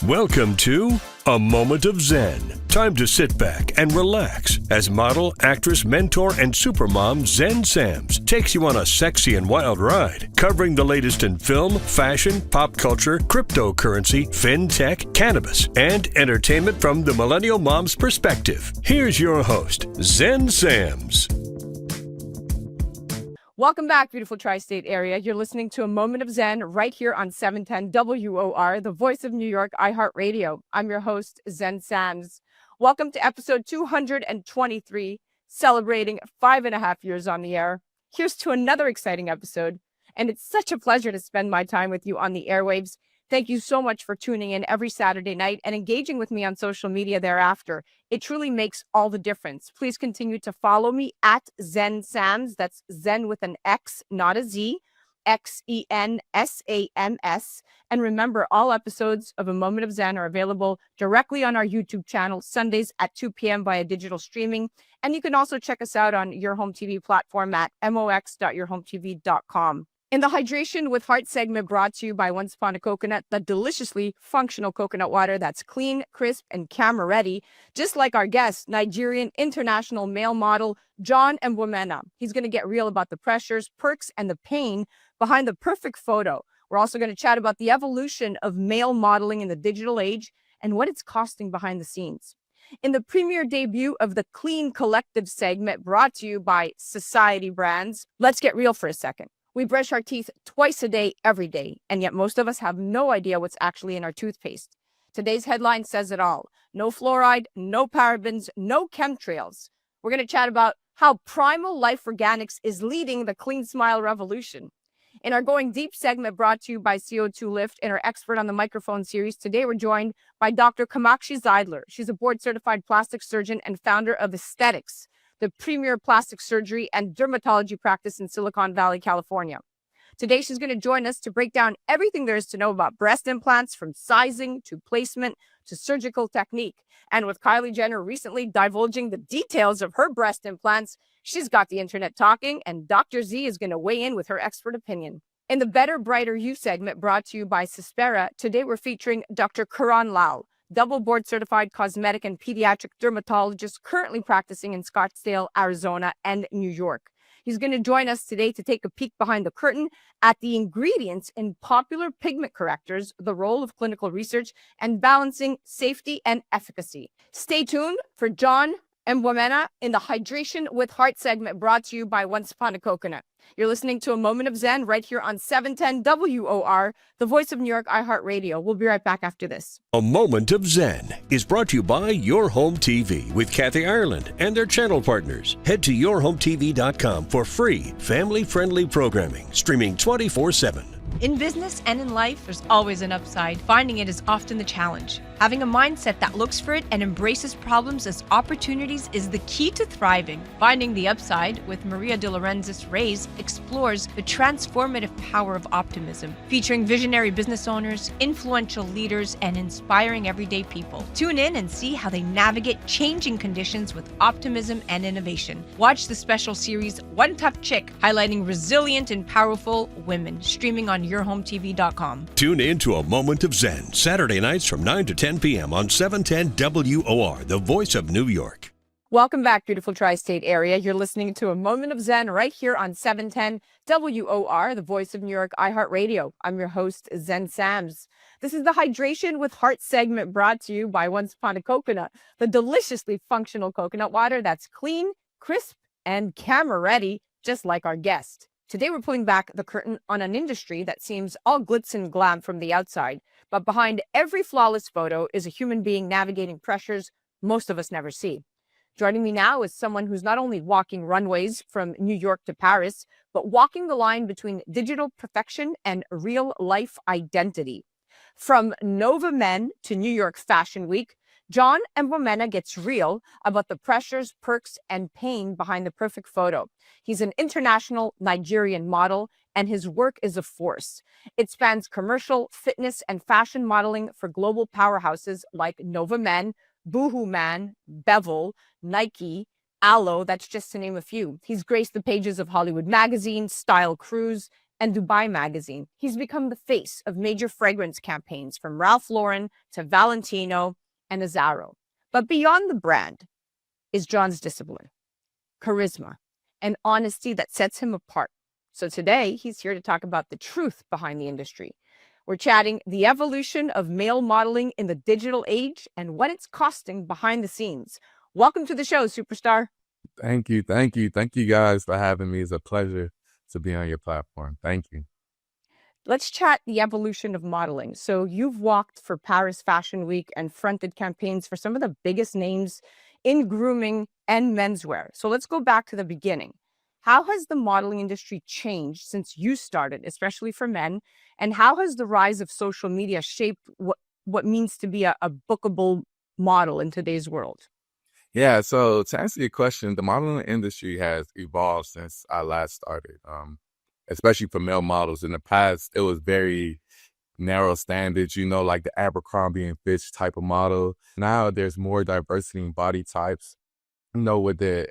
Welcome to A Moment of Zen. Time to sit back and relax as model, actress, mentor, and supermom Zen Sams takes you on a sexy and wild ride, covering the latest in film, fashion, pop culture, cryptocurrency, fintech, cannabis, and entertainment from the millennial mom's perspective. Here's your host, Zen Sams. Welcome back, beautiful tri-state area. You're listening to A Moment of Zen right here on 710 WOR, the voice of New York, iHeartRadio. I'm your host, Zen Sams. Welcome to episode 223, celebrating 5.5 years on the air. Here's to another exciting episode, and it's such a pleasure to spend my time with you on the airwaves. Thank you so much for tuning in every Saturday night and engaging with me on social media thereafter. It truly makes all the difference. Please continue to follow me at Zen Sams. That's Zen with an X, not a Z, XENSAMS. And remember, all episodes of A Moment of Zen are available directly on our YouTube channel, Sundays at 2 p.m. via digital streaming. And you can also check us out on Your Home TV platform at mox.yourhometv.com. In the Hydration with Heart segment brought to you by Once Upon a Coconut, the deliciously functional coconut water that's clean, crisp, and camera ready, just like our guest, Nigerian international male model, John Mgbemena. He's going to get real about the pressures, perks, and the pain behind the perfect photo. We're also going to chat about the evolution of male modeling in the digital age and what it's costing behind the scenes. In the premiere debut of the Clean Collective segment brought to you by Society Brands, let's get real for a second. We brush our teeth twice a day, every day, and yet most of us have no idea what's actually in our toothpaste. Today's headline says it all. No fluoride, no parabens, no chemtrails. We're going to chat about how Primal Life Organics is leading the Clean Smile revolution. In our Going Deep segment brought to you by CO2 Lift and our Expert on the Microphone series, today we're joined by Dr. Kamakshi Zeidler. She's a board-certified plastic surgeon and founder of Aesthetx, the premier plastic surgery and dermatology practice in Silicon Valley, California. Today, she's going to join us to break down everything there is to know about breast implants, from sizing to placement to surgical technique. And with Kylie Jenner recently divulging the details of her breast implants, she's got the internet talking, and Dr. Z is going to weigh in with her expert opinion. In the Better, Brighter You segment brought to you by Suspera, today we're featuring Dr. Karan Lal, double board certified cosmetic and pediatric dermatologist currently practicing in Scottsdale, Arizona, and New York. He's going to join us today to take a peek behind the curtain at the ingredients in popular pigment correctors, the role of clinical research, and balancing safety and efficacy. Stay tuned for John Mgbemena in the Hydration with Heart segment brought to you by Once Upon a Coconut. You're listening to A Moment of Zen right here on 710 WOR, the voice of New York, iHeartRadio. We'll be right back after this. A Moment of Zen is brought to you by Your Home TV with Kathy Ireland and their channel partners. Head to yourhometv.com for free, family-friendly programming, streaming 24/7. In business and in life, there's always an upside. Finding it is often the challenge. Having a mindset that looks for it and embraces problems as opportunities is the key to thriving. Finding the Upside with Maria de Lorenzis Reyes explores the transformative power of optimism, featuring visionary business owners, influential leaders, and inspiring everyday people. Tune in and see how they navigate changing conditions with optimism and innovation. Watch the special series One Tough Chick, highlighting resilient and powerful women, streaming on yourhometv.com. Tune in to A Moment of Zen, Saturday nights from 9 to 10 p.m. on 710 WOR, the voice of New York. Welcome back, beautiful tri-state area. You're listening to A Moment of Zen right here on 710 WOR, the voice of New York, iHeartRadio. I'm your host, Zen Sams. This is the Hydration with Heart segment brought to you by Once Upon a Coconut, the deliciously functional coconut water that's clean, crisp, and camera ready, just like our guest. Today, we're pulling back the curtain on an industry that seems all glitz and glam from the outside, but behind every flawless photo is a human being navigating pressures most of us never see. Joining me now is someone who's not only walking runways from New York to Paris, but walking the line between digital perfection and real-life identity. From Nova Men to New York Fashion Week, John Mgbemena gets real about the pressures, perks, and pain behind the perfect photo. He's an international Nigerian model, and his work is a force. It spans commercial, fitness, and fashion modeling for global powerhouses like Nova Men, Boohoo Man, Bevel, Nike, Aloe, that's just to name a few. He's graced the pages of Hollywood Magazine, Style Cruise, and Dubai Magazine. He's become the face of major fragrance campaigns from Ralph Lauren to Valentino and Azzaro. But beyond the brand is John's discipline, charisma, and honesty that sets him apart. So today, he's here to talk about the truth behind the industry. We're chatting the evolution of male modeling in the digital age and what it's costing behind the scenes. Welcome to the show, superstar. Thank you. Thank you guys for having me. It's a pleasure to be on your platform. Thank you. Let's chat the evolution of modeling. So you've walked for Paris Fashion Week and fronted campaigns for some of the biggest names in grooming and menswear. So let's go back to the beginning. How has the modeling industry changed since you started, especially for men? And how has the rise of social media shaped what means to be a bookable model in today's world? Yeah, so to answer your question, the modeling industry has evolved since I last started, especially for male models. In the past, it was very narrow standards, like the Abercrombie and Fitch type of model. Now there's more diversity in body types, with the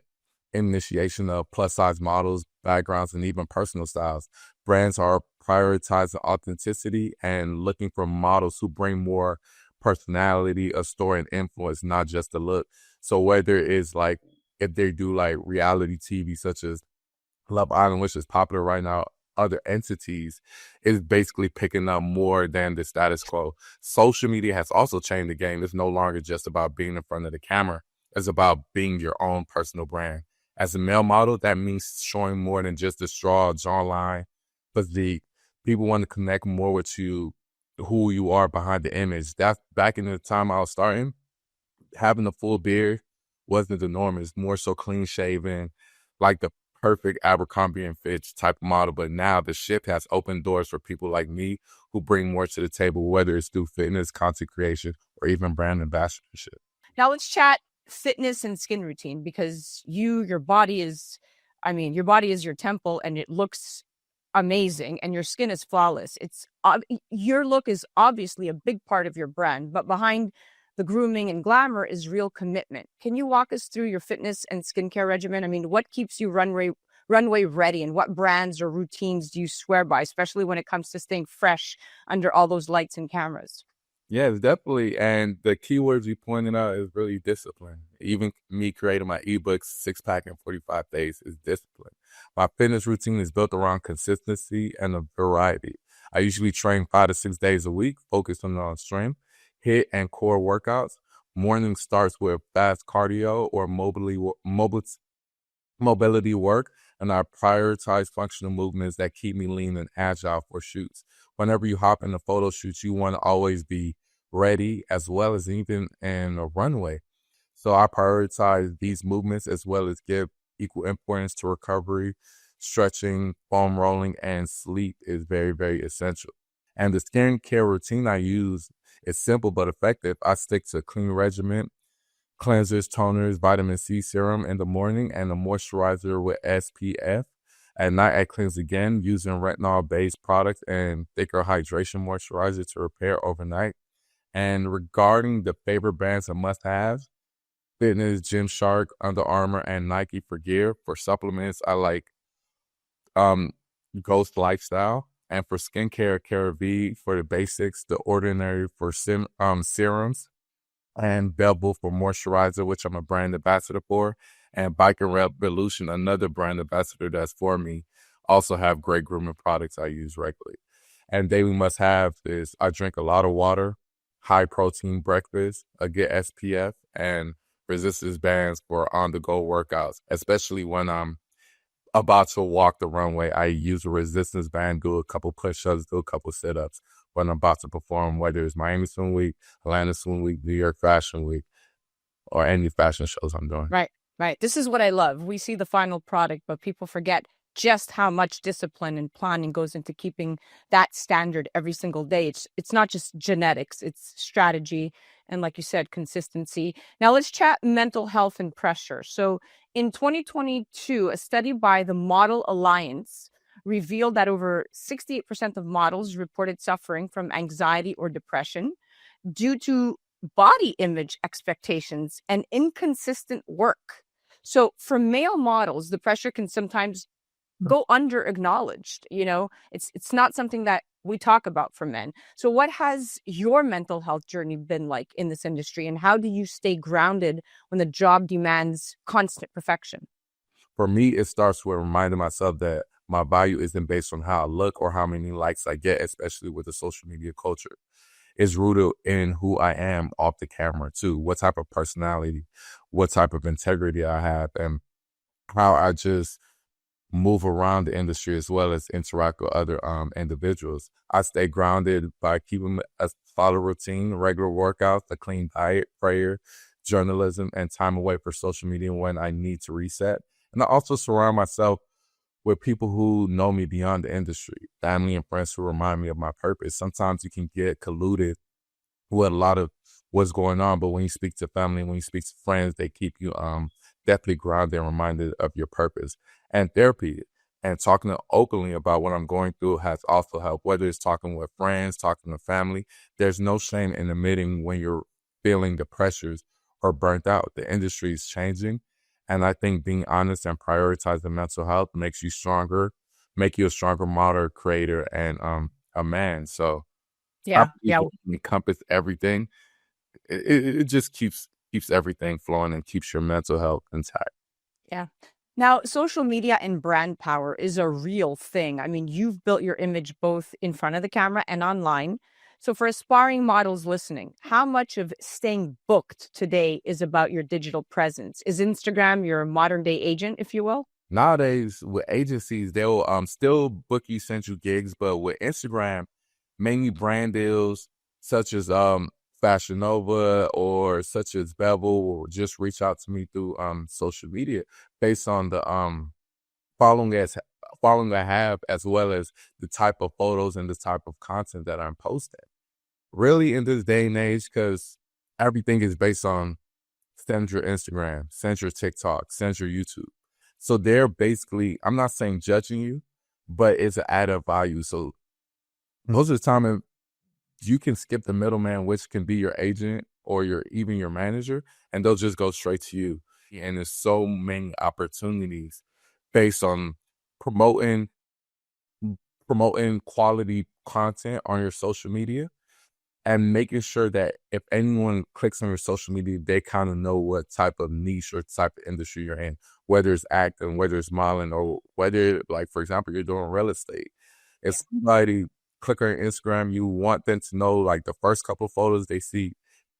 initiation of plus size models, backgrounds, and even personal styles. Brands are prioritizing authenticity and looking for models who bring more personality, a story, and influence, not just a look. So whether it's like, if they do like reality TV such as Love Island, which is popular right now, other entities is basically picking up more than the status quo. Social media has also changed the game. It's no longer just about being in front of the camera. It's about being your own personal brand. As a male model, that means showing more than just the jawline, physique. People want to connect more with you, who you are behind the image. That's back in the time I was starting, having a full beard wasn't the norm. It's more so clean shaven, like the perfect Abercrombie and Fitch type of model. But now the shift has opened doors for people like me who bring more to the table, whether it's through fitness, content creation, or even brand ambassadorship. Now let's chat fitness and skin routine, because your body is your temple and it looks amazing and your skin is flawless. Your look is obviously a big part of your brand, but behind the grooming and glamour is real commitment. Can you walk us through your fitness and skincare regimen? I mean, what keeps you runway ready, and what brands or routines do you swear by, especially when it comes to staying fresh under all those lights and cameras? Yes, definitely. And the keywords you pointed out is really discipline. Even me creating my ebooks, 6-pack in 45 days, is discipline. My fitness routine is built around consistency and a variety. I usually train 5 to 6 days a week, focusing on strength, HIIT, and core workouts. Morning starts with fast cardio or mobility work, and I prioritize functional movements that keep me lean and agile for shoots. Whenever you hop in a photo shoot, you want to always be ready, as well as even in a runway. So I prioritize these movements as well as give equal importance to recovery. Stretching, foam rolling, and sleep is very, very essential. And the skincare routine I use is simple but effective. I stick to a clean regimen, cleansers, toners, vitamin C serum in the morning, and a moisturizer with SPF. At night, I cleanse again using retinol-based products and thicker hydration moisturizer to repair overnight. And regarding the favorite brands and must-haves, fitness, Gymshark, Under Armour, and Nike for gear. For supplements, I like Ghost Lifestyle. And for skincare, CeraVe for the basics, The Ordinary for serums, and Bevel for moisturizer, which I'm a brand ambassador for, and Biker Revolution, another brand ambassador that's for me, also have great grooming products I use regularly. And daily must-have is I drink a lot of water, high-protein breakfast, a good SPF, and resistance bands for on-the-go workouts, especially when I'm about to walk the runway. I use a resistance band, do a couple push-ups, do a couple sit-ups when I'm about to perform, whether it's Miami Swim Week, Atlanta Swim Week, New York Fashion Week, or any fashion shows I'm doing. Right. This is what I love. We see the final product, but people forget just how much discipline and planning goes into keeping that standard every single day. It's not just genetics, it's strategy and, like you said, consistency. Now let's chat mental health and pressure. So in 2022, a study by the Model Alliance revealed that over 68% of models reported suffering from anxiety or depression due to body image expectations and inconsistent work. So for male models, the pressure can sometimes go under acknowledged. It's not something that we talk about for men. So what has your mental health journey been like in this industry, and how do you stay grounded when the job demands constant perfection? For me, it starts with reminding myself that my value isn't based on how I look or how many likes I get, especially with the social media culture. It's rooted in who I am off the camera too. What type of personality, what type of integrity I have, and how I just move around the industry as well as interact with other individuals. I stay grounded by keeping a solid routine, regular workouts, a clean diet, prayer, journalism, and time away for social media when I need to reset. And I also surround myself with people who know me beyond the industry, family and friends who remind me of my purpose. Sometimes you can get colluded with a lot of what's going on, but when you speak to family, when you speak to friends, they keep you definitely grounded and reminded of your purpose. And therapy and talking openly about what I'm going through has also helped, whether it's talking with friends, talking to family. There's no shame in admitting when you're feeling the pressures or burnt out. The industry is changing, and I think being honest and prioritizing mental health makes you stronger, make you a stronger model, creator, and a man. So I Yeah, believe yeah, it encompass everything. It just keeps everything flowing and keeps your mental health intact. yeah. Now, social media and brand power is a real thing. I mean, you've built your image both in front of the camera and online. So, for aspiring models listening, how much of staying booked today is about your digital presence? Is Instagram your modern day agent, if you will? Nowadays, with agencies, they'll still book you, send you gigs, but with Instagram, mainly brand deals such as Fashion Nova or such as Bevel will just reach out to me through social media based on the following as following I have, as well as the type of photos and the type of content that I'm posting. Really, in this day and age, because everything is based on send your Instagram, send your TikTok, send your YouTube. So they're basically, I'm not saying judging you, but it's an added value. So most of the time, you can skip the middleman, which can be your agent or even your manager, and they'll just go straight to you. And there's so many opportunities based on promoting promoting quality content on your social media and making sure that if anyone clicks on your social media, they kind of know what type of niche or type of industry you're in, whether it's acting, whether it's modeling, or whether, like, for example, you're doing real estate. If somebody click on your Instagram, you want them to know, like, the first couple photos they see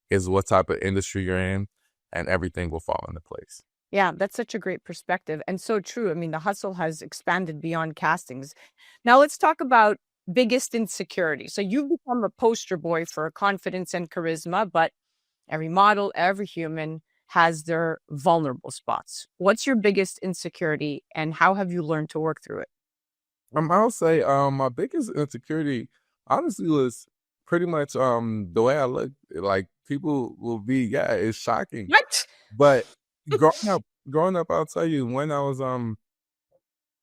is what type of industry you're in, and everything will fall into place. Yeah, that's such a great perspective and so true. I mean, the hustle has expanded beyond castings. Now let's talk about biggest insecurity. So you've become a poster boy for confidence and charisma, but every model, every human has their vulnerable spots. What's your biggest insecurity and how have you learned to work through it? I'll say my biggest insecurity honestly was pretty much the way I look. Like, people will be, yeah, it's shocking. What? But growing up, I'll tell you, when I was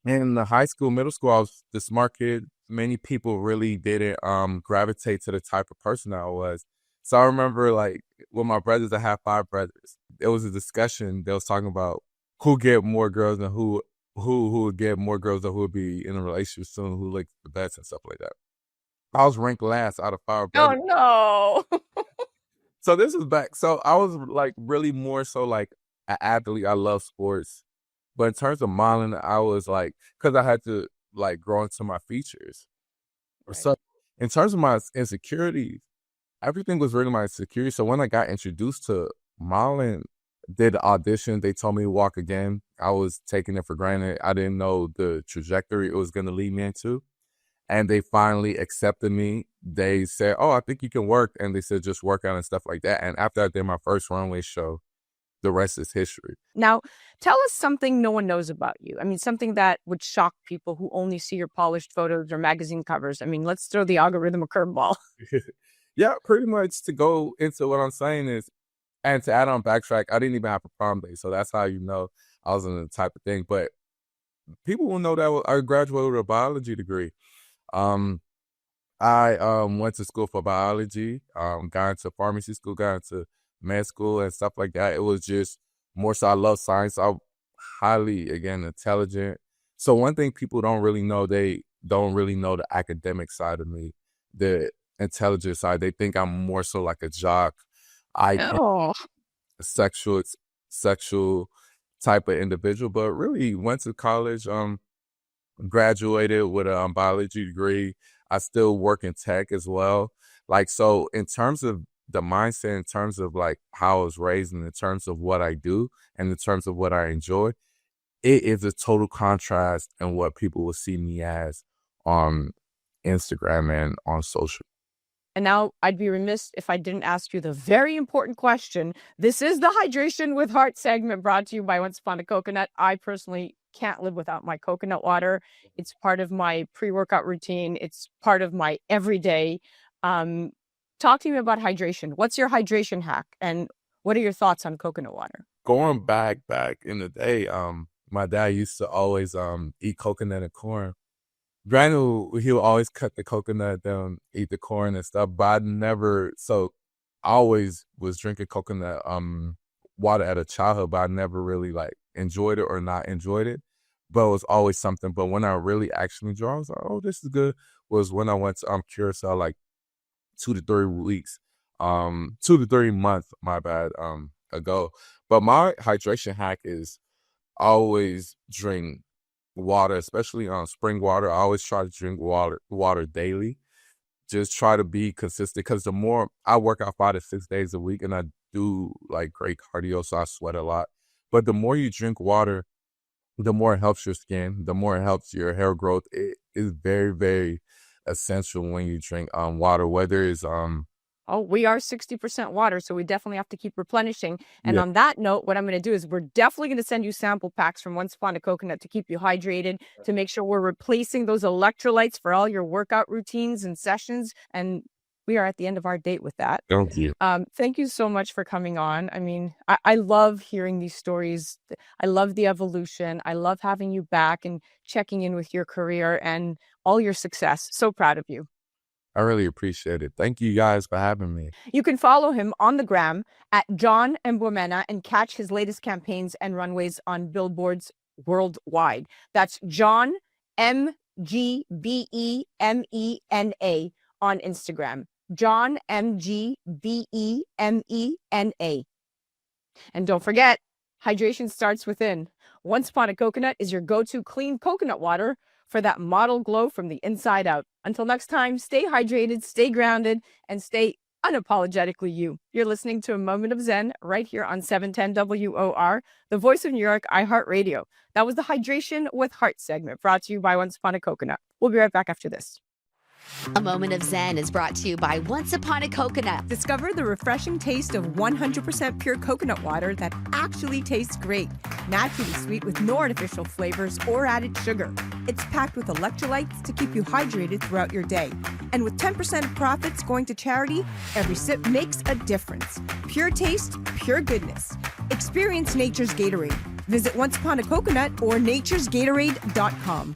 in the high school, middle school, I was the smart kid. Many people really didn't gravitate to the type of person I was. So I remember, like, with my brothers, I have 5 brothers. There was a discussion. They was talking about who get more girls and who would get more girls or who would be in a relationship soon, who looked the best and stuff like that. I was ranked last out of 5 brothers. Oh no. So this is back. So I was, like, really more so like an athlete. I love sports. But in terms of modeling, I was like, because I had to, like, grow into my features. Right. So in terms of my insecurities, everything was really my insecurity. So when I got introduced to modeling, did the audition, they told me to walk again. I was taking it for granted. I didn't know the trajectory it was going to lead me into. And they finally accepted me. They said, "Oh, I think you can work." And they said, "Just work out and stuff like that." And after I did my first runway show, the rest is history. Now, tell us something no one knows about you. I mean, something that would shock people who only see your polished photos or magazine covers. I mean, let's throw the algorithm a curveball. Yeah, pretty much to go into what I'm saying is, and to add on backtrack, I didn't even have a prom day. So that's how you know I was in the type of thing. But people will know that I graduated with a biology degree. Um, I went to school for biology, got into pharmacy school, got into med school and stuff like that. It was just more so I love science. I'm highly, again, intelligent. So one thing people don't really know, they don't really know the academic side of me, the intelligent side. They think I'm more so like a jock, eye candy, Oh, sexual sexual type of individual, but really went to college, graduated with a biology degree. I still work in tech as well. Like, so in terms of the mindset, in terms of like how I was raised, and in terms of what I do, and in terms of what I enjoy, it is a total contrast in what people will see me as on Instagram and on social. and now I'd be remiss if I didn't ask you the very important question. This is the Hydration with Heart segment brought to you by Once Upon a Coconut. I personally can't live without my coconut water. It's part of my pre-workout routine. It's part of my everyday. Talk to me about hydration. What's your hydration hack? And what are your thoughts on coconut water? Going back in the day, my dad used to always eat coconut and corn. Granted, he would always cut the coconut down, eat the corn and stuff, but I always was drinking coconut water at a childhood, but I never really like enjoyed it or not enjoyed it. But it was always something. But when I really actually enjoyed it, I was like, oh, this is good, was when I went to Curacao like 2 to 3 weeks, 2 to 3 months, my bad, ago. But my hydration hack is always drink water, especially spring water. I always try to drink water daily. Just try to be consistent, because the more I work out 5 to 6 days a week, and I do like great cardio, so I sweat a lot. But the more you drink water, the more it helps your skin, the more it helps your hair growth. It is very, very essential when you drink water, whether it's Oh, we are 60% water, so we definitely have to keep replenishing. And yeah. on that note, what I'm going to do is we're definitely going to send you sample packs from Once Upon a Coconut to keep you hydrated, to make sure we're replacing those electrolytes for all your workout routines and sessions. And we are at the end of our date with that. Thank you. Thank you so much for coming on. I mean, I love hearing these stories. I love the evolution. I love having you back and checking in with your career and all your success. So proud of you. I really appreciate it. Thank you guys for having me. You can follow him on the gram at John Mgbemena and catch his latest campaigns and runways on billboards worldwide. That's John Mgbemena on Instagram. John Mgbemena. And don't forget, hydration starts within. Once Upon a Coconut is your go-to clean coconut water for that model glow from the inside out. Until next time, stay hydrated, stay grounded, and stay unapologetically you. You're listening to A Moment of Zen right here on 710 WOR, the voice of New York, iHeartRadio. That was the Hydration with Heart segment brought to you by Once Upon a Coconut. We'll be right back after this. A Moment of Zen is brought to you by Once Upon a Coconut. Discover the refreshing taste of 100% pure coconut water that actually tastes great. Naturally sweet with no artificial flavors or added sugar. It's packed with electrolytes to keep you hydrated throughout your day. And with 10% of profits going to charity, every sip makes a difference. Pure taste, pure goodness. Experience nature's Gatorade. Visit Once Upon a Coconut or naturesgatorade.com.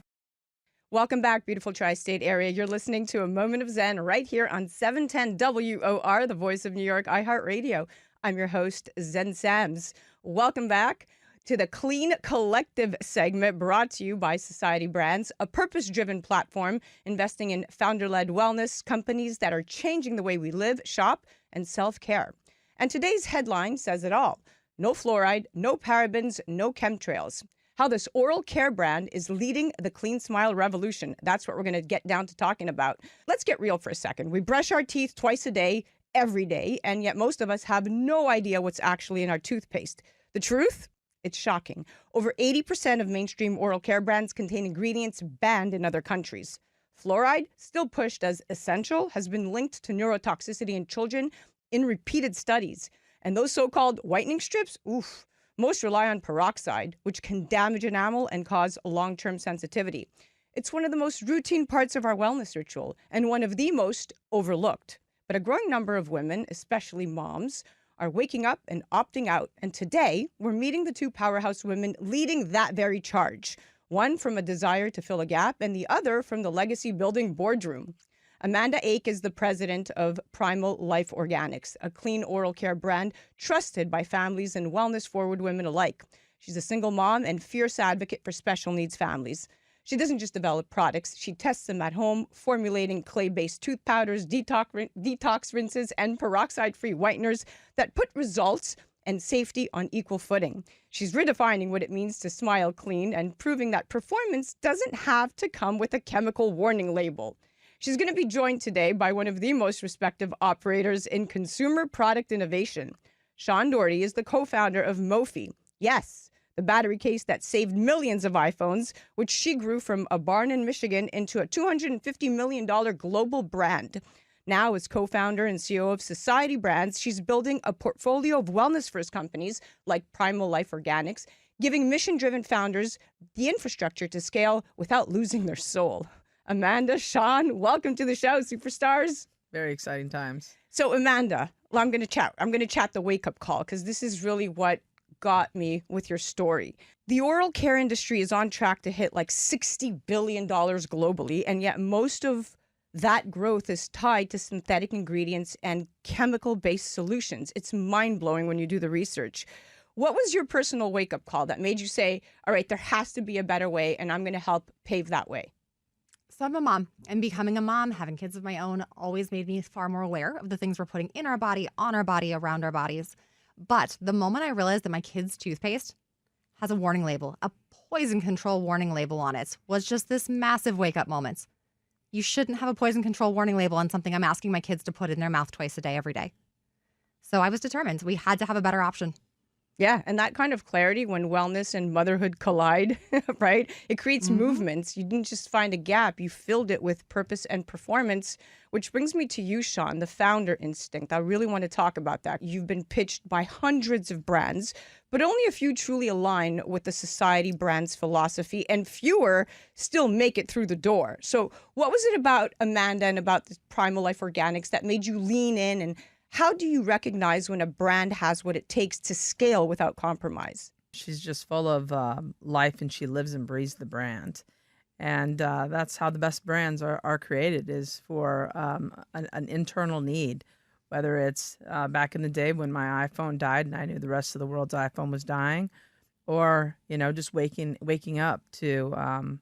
Welcome back, beautiful tri-state area. You're listening to A Moment of Zen right here on 710 WOR, the voice of New York, iHeartRadio. I'm your host, Zen Sams. Welcome back to the Clean Collective segment brought to you by Society Brands, a purpose-driven platform investing in founder-led wellness companies that are changing the way we live, shop, and self-care. And today's headline says it all. No fluoride, no parabens, no chemtrails. How this oral care brand is leading the clean smile revolution. That's what we're going to get down to talking about. Let's get real for a second. We brush our teeth twice a day, every day, and yet most of us have no idea what's actually in our toothpaste. The truth? It's shocking. Over 80% of mainstream oral care brands contain ingredients banned in other countries. Fluoride, still pushed as essential, has been linked to neurotoxicity in children in repeated studies. And those so-called whitening strips, oof. Most rely on peroxide, which can damage enamel and cause long-term sensitivity. It's one of the most routine parts of our wellness ritual and one of the most overlooked. But a growing number of women, especially moms, are waking up and opting out. And today, we're meeting the two powerhouse women leading that very charge. One from a desire to fill a gap and the other from the legacy-building boardroom. Amanda Ake is the president of Primal Life Organics, a clean oral care brand trusted by families and wellness-forward women alike. She's a single mom and fierce advocate for special needs families. She doesn't just develop products, she tests them at home, formulating clay-based tooth powders, detox rinses, and peroxide-free whiteners that put results and safety on equal footing. She's redefining what it means to smile clean and proving that performance doesn't have to come with a chemical warning label. She's going to be joined today by one of the most respected operators in consumer product innovation. Shawn Dougherty is the co-founder of Mophie. Yes, the battery case that saved millions of iPhones, which she grew from a barn in Michigan into a $250 million global brand. Now, as co-founder and CEO of Society Brands, she's building a portfolio of wellness-first companies like Primal Life Organics, giving mission-driven founders the infrastructure to scale without losing their soul. Amanda, Shawn, welcome to the show, superstars. Very exciting times. So, Amanda, well, I'm going to chat the wake-up call because this is really what got me with your story. The oral care industry is on track to hit like $60 billion globally, and yet most of that growth is tied to synthetic ingredients and chemical-based solutions. It's mind-blowing when you do the research. What was your personal wake-up call that made you say, all right, there has to be a better way, and I'm going to help pave that way? So I'm a mom, and becoming a mom, having kids of my own, always made me far more aware of the things we're putting in our body, on our body, around our bodies. But the moment I realized that my kid's toothpaste has a warning label, a poison control warning label on it, was just this massive wake-up moment. You shouldn't have a poison control warning label on something I'm asking my kids to put in their mouth twice a day, every day. So I was determined. We had to have a better option. Yeah, and that kind of clarity when wellness and motherhood collide, right? It creates movements. You didn't just find a gap, you filled it with purpose and performance, which brings me to you, Shawn, the founder instinct. I really want to talk about that. You've been pitched by hundreds of brands, but only a few truly align with the Society Brands philosophy, and fewer still make it through the door. So what was it about Amanda and about the Primal Life Organics that made you lean in, and how do you recognize when a brand has what it takes to scale without compromise? She's just full of life, and she lives and breathes the brand. And that's how the best brands are created, is for an internal need. Whether it's back in the day when my iPhone died and I knew the rest of the world's iPhone was dying, or, just waking up to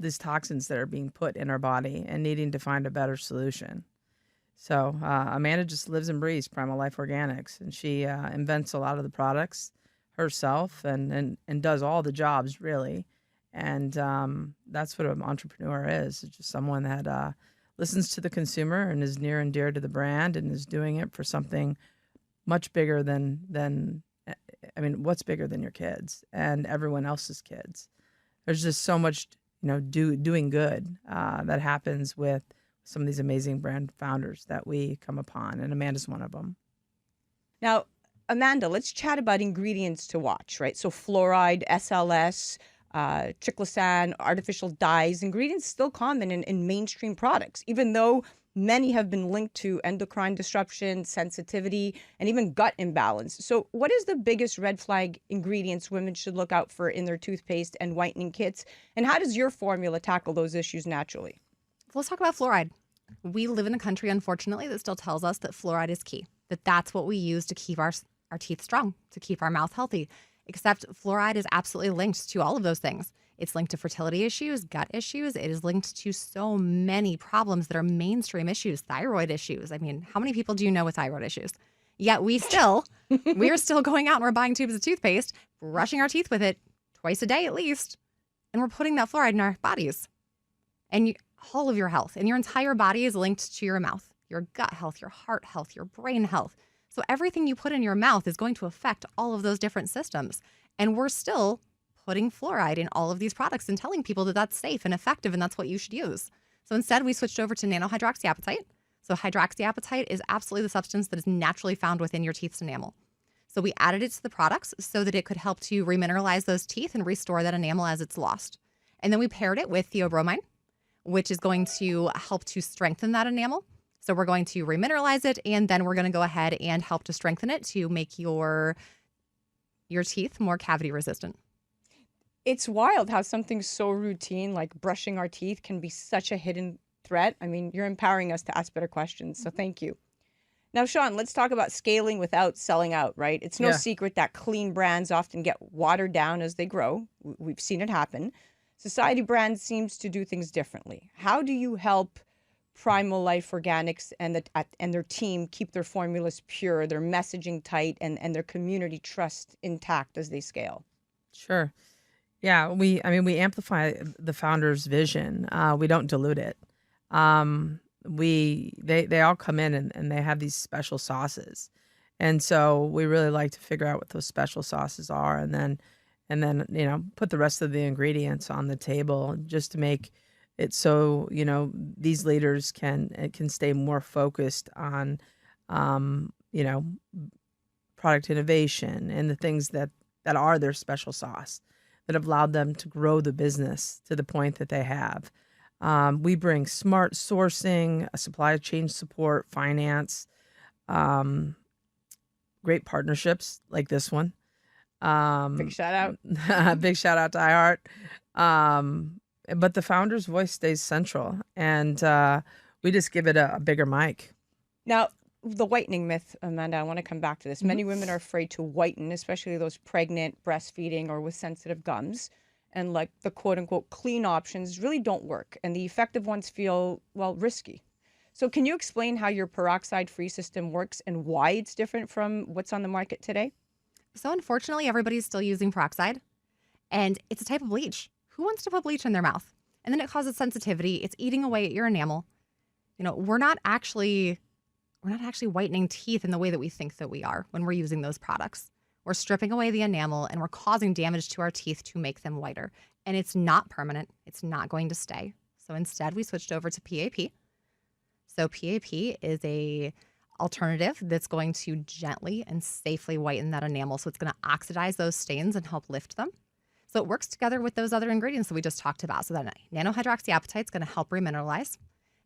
these toxins that are being put in our body and needing to find a better solution. So Amanda just lives and breathes Primal Life Organics, and she invents a lot of the products herself and does all the jobs, really. And that's what an entrepreneur is. It's just someone that listens to the consumer and is near and dear to the brand and is doing it for something much bigger than what's bigger than your kids and everyone else's kids? There's just so much, doing good that happens with some of these amazing brand founders that we come upon, and Amanda's one of them. Now, Amanda, let's chat about ingredients to watch, right? So fluoride, SLS, triclosan, artificial dyes, ingredients still common in mainstream products, even though many have been linked to endocrine disruption, sensitivity, and even gut imbalance. So what is the biggest red flag ingredients women should look out for in their toothpaste and whitening kits? And how does your formula tackle those issues naturally? Let's talk about fluoride. We live in a country, unfortunately, that still tells us that fluoride is key, that's what we use to keep our teeth strong, to keep our mouth healthy. Except fluoride is absolutely linked to all of those things. It's linked to fertility issues, gut issues. It is linked to so many problems that are mainstream issues, thyroid issues. I mean, how many people do you know with thyroid issues? Yet we're still going out and we're buying tubes of toothpaste, brushing our teeth with it twice a day at least, and we're putting that fluoride in our bodies. And all of your health and your entire body is linked to your mouth, your gut health, your heart health, your brain health. So everything you put in your mouth is going to affect all of those different systems. And we're still putting fluoride in all of these products and telling people that that's safe and effective and that's what you should use. So instead, we switched over to nanohydroxyapatite. So hydroxyapatite is absolutely the substance that is naturally found within your teeth's enamel. So we added it to the products so that it could help to remineralize those teeth and restore that enamel as it's lost. And then we paired it with theobromine, which is going to help to strengthen that enamel. So we're going to remineralize it, and then we're going to go ahead and help to strengthen it to make your teeth more cavity resistant. It's wild how something so routine like brushing our teeth can be such a hidden threat. I mean, you're empowering us to ask better questions, so thank you. Now, Shawn, let's talk about scaling without selling out, right? It's no secret that clean brands often get watered down as they grow. We've seen it happen. Society Brand seems to do things differently. How do you help Primal Life Organics and their team keep their formulas pure, their messaging tight, and their community trust intact as they scale? Sure. Yeah, we amplify the founder's vision. We don't dilute it. They all come in and they have these special sauces. And so we really like to figure out what those special sauces are and then put the rest of the ingredients on the table just to make it so, these leaders can stay more focused on product innovation and the things that are their special sauce that have allowed them to grow the business to the point that they have. We bring smart sourcing, supply chain support, finance, great partnerships like this one. Big shout out. Big shout out to iHeart. But the founder's voice stays central, and we just give it a bigger mic. Now, the whitening myth, Amanda, I want to come back to this. Many women are afraid to whiten, especially those pregnant, breastfeeding, or with sensitive gums. And like the quote unquote clean options really don't work. And the effective ones feel, well, risky. So can you explain how your peroxide-free system works and why it's different from what's on the market today? So unfortunately, everybody's still using peroxide, and it's a type of bleach. Who wants to put bleach in their mouth? And then it causes sensitivity. It's eating away at your enamel. We're not actually whitening teeth in the way that we think that we are when we're using those products. We're stripping away the enamel and we're causing damage to our teeth to make them whiter. And it's not permanent. It's not going to stay. So instead, we switched over to PAP. So PAP is a alternative that's going to gently and safely whiten that enamel. So it's going to oxidize those stains and help lift them. So it works together with those other ingredients that we just talked about. So that nanohydroxyapatite is going to help remineralize.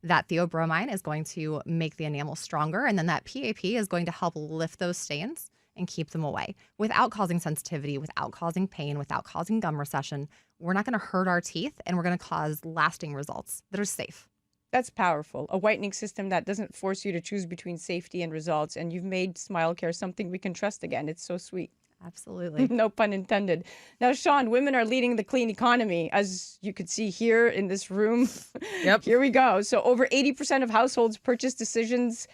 That theobromine is going to make the enamel stronger. And then that PAP is going to help lift those stains and keep them away without causing sensitivity, without causing pain, without causing gum recession. We're not going to hurt our teeth, and we're going to cause lasting results that are safe. That's powerful. A whitening system that doesn't force you to choose between safety and results. And you've made Smile Care something we can trust again. It's so sweet. Absolutely. No pun intended. Now, Shawn, women are leading the clean economy, as you could see here in this room. Yep. Here we go. So over 80% of households' purchase decisions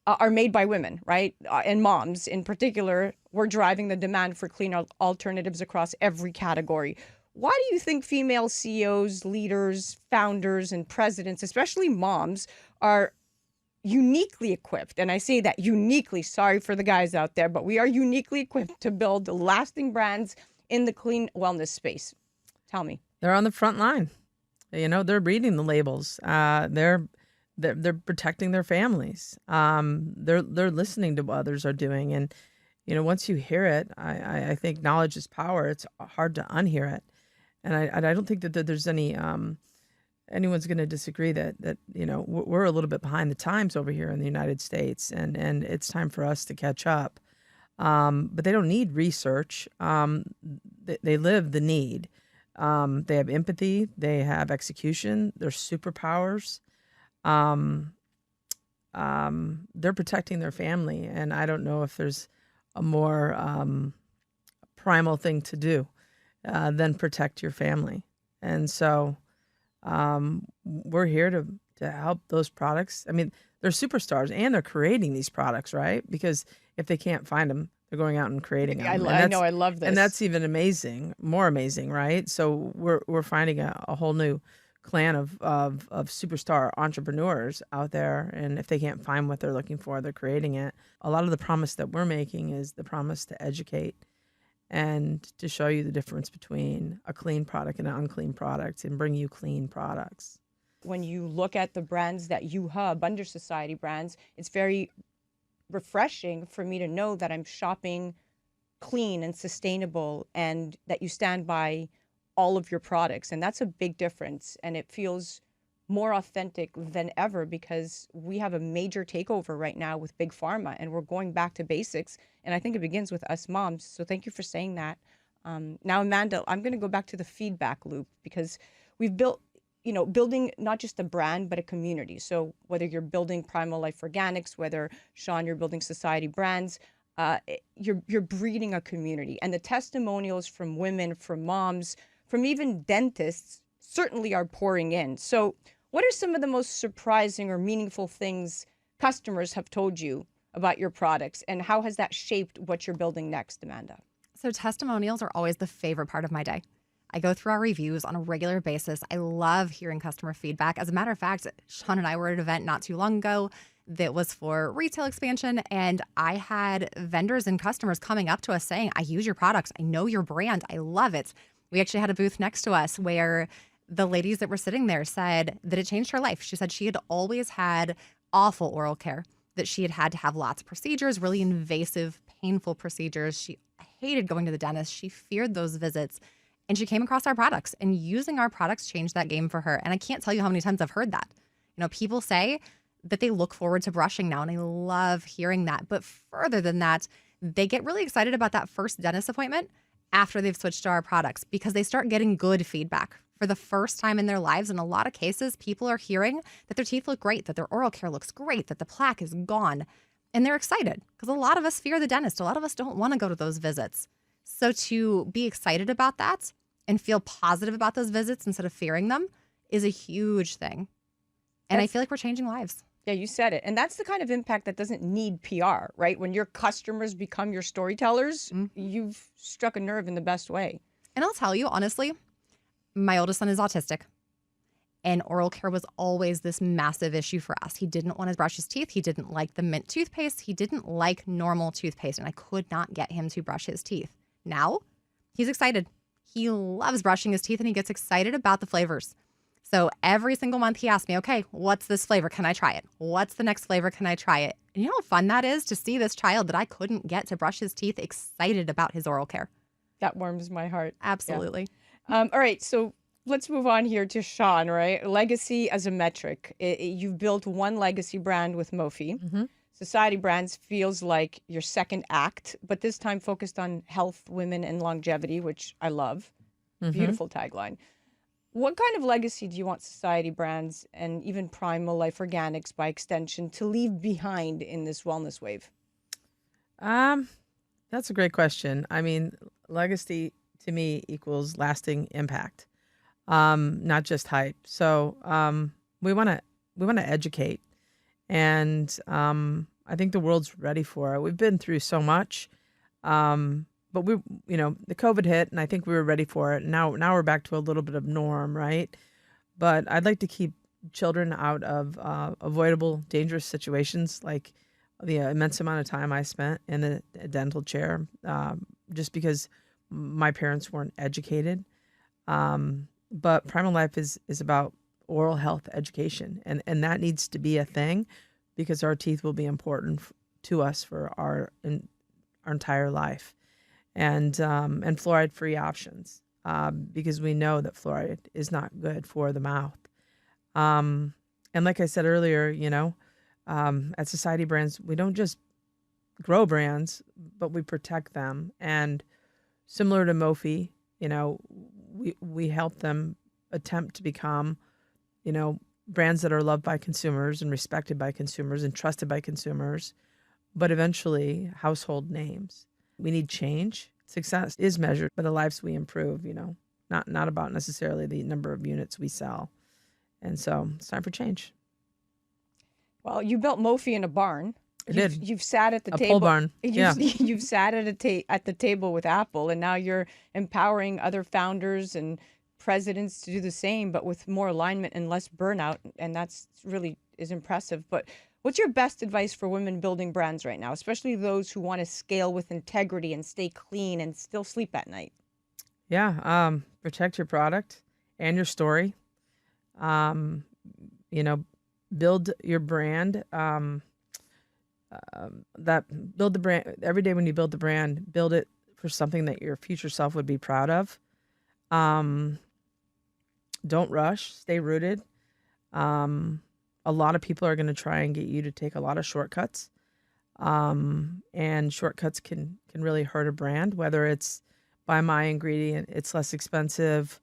are made by women, right? And moms in particular, we're driving the demand for clean alternatives across every category. Why do you think female CEOs, leaders, founders, and presidents, especially moms, are uniquely equipped? And I say that uniquely, sorry for the guys out there, but we are uniquely equipped to build lasting brands in the clean wellness space. Tell me. They're on the front line. They're reading the labels. They're protecting their families. They're listening to what others are doing. And, once you hear it, I think knowledge is power. It's hard to unhear it. And I don't think that there's anyone's going to disagree that we're a little bit behind the times over here in the United States, and it's time for us to catch up. But they don't need research. They live the need. They have empathy. They have execution. They're superpowers. They're protecting their family, and I don't know if there's a more primal thing to do than protect your family. And so we're here to help those products. I mean, they're superstars, and they're creating these products, right? Because if they can't find them, they're going out and creating them. I know, I love this. And that's even more amazing, right? So we're finding a whole new clan of superstar entrepreneurs out there, and if they can't find what they're looking for, they're creating it. A lot of the promise that we're making is the promise to educate and to show you the difference between a clean product and an unclean product and bring you clean products. When you look at the brands that you hub under Society Brands, it's very refreshing for me to know that I'm shopping clean and sustainable, and that you stand by all of your products. And that's a big difference. And it feels more authentic than ever, because we have a major takeover right now with Big Pharma, and we're going back to basics. And I think it begins with us moms. So thank you for saying that. Now, Amanda, I'm going to go back to the feedback loop, because we've building not just a brand, but a community. So whether you're building Primal Life Organics, whether, Shawn, you're building Society Brands, you're breeding a community. And the testimonials from women, from moms, from even dentists certainly are pouring in. So what are some of the most surprising or meaningful things customers have told you about your products, and how has that shaped what you're building next, Amanda? So testimonials are always the favorite part of my day. I go through our reviews on a regular basis. I love hearing customer feedback. As a matter of fact, Shawn and I were at an event not too long ago that was for retail expansion, and I had vendors and customers coming up to us saying, I use your products. I know your brand. I love it. We actually had a booth next to us where the ladies that were sitting there said that it changed her life. She said she had always had awful oral care, that she had to have lots of procedures, really invasive, painful procedures. She hated going to the dentist. She feared those visits. And she came across our products, and using our products changed that game for her. And I can't tell you how many times I've heard that. You know, people say that they look forward to brushing now, and I love hearing that. But further than that, they get really excited about that first dentist appointment after they've switched to our products, because they start getting good feedback for the first time in their lives. In a lot of cases, people are hearing that their teeth look great, that their oral care looks great, that the plaque is gone. And they're excited because a lot of us fear the dentist. A lot of us don't want to go to those visits. So to be excited about that and feel positive about those visits instead of fearing them is a huge thing. And I feel like we're changing lives. Yeah, you said it. And that's the kind of impact that doesn't need PR, right? When your customers become your storytellers, you've struck a nerve in the best way. And I'll tell you, honestly, my oldest son is autistic. And oral care was always this massive issue for us. He didn't want to brush his teeth. He didn't like the mint toothpaste. He didn't like normal toothpaste. And I could not get him to brush his teeth. Now, he's excited. He loves brushing his teeth, and he gets excited about the flavors. So every single month he asks me, okay, what's this flavor? Can I try it? What's the next flavor? Can I try it? And you know how fun that is to see this child that I couldn't get to brush his teeth excited about his oral care. That warms my heart. Absolutely. Yeah. All right, so let's move on here to Shawn, right? Legacy as a metric. You've built one legacy brand with Mophie. Mm-hmm. Society Brands feels like your second act, but this time focused on health, women, and longevity, which I love. Mm-hmm. Beautiful tagline. What kind of legacy do you want Society Brands and even Primal Life Organics, by extension, to leave behind in this wellness wave? That's a great question. I mean, legacy to me equals lasting impact, not just hype. So we want to educate, and I think the world's ready for it. We've been through so much, but the COVID hit, and I think we were ready for it. Now we're back to a little bit of norm, right? But I'd like to keep children out of avoidable, dangerous situations, like the immense amount of time I spent in the dental chair, just because my parents weren't educated. But Primal Life is about oral health education, and that needs to be a thing, because our teeth will be important to us for our entire life. And fluoride-free options, because we know that fluoride is not good for the mouth. And like I said earlier, at Society Brands, we don't just grow brands, but we protect them. And similar to Mophie, we help them attempt to become, brands that are loved by consumers and respected by consumers and trusted by consumers, but eventually household names. We need change. Success is measured by the lives we improve, not about necessarily the number of units we sell. And so it's time for change. Well, you built Mophie in a barn. You've sat at the table. A pole barn. You've sat at the table with Apple, and now you're empowering other founders and presidents to do the same, but with more alignment and less burnout. And that's really is impressive. But what's your best advice for women building brands right now, especially those who want to scale with integrity and stay clean and still sleep at night? Yeah, protect your product and your story. Build your brand. Build the brand every day. When you build the brand, build it for something that your future self would be proud of. Don't rush. Stay rooted. A lot of people are going to try and get you to take a lot of shortcuts. And shortcuts can really hurt a brand, whether it's buy my ingredient, it's less expensive,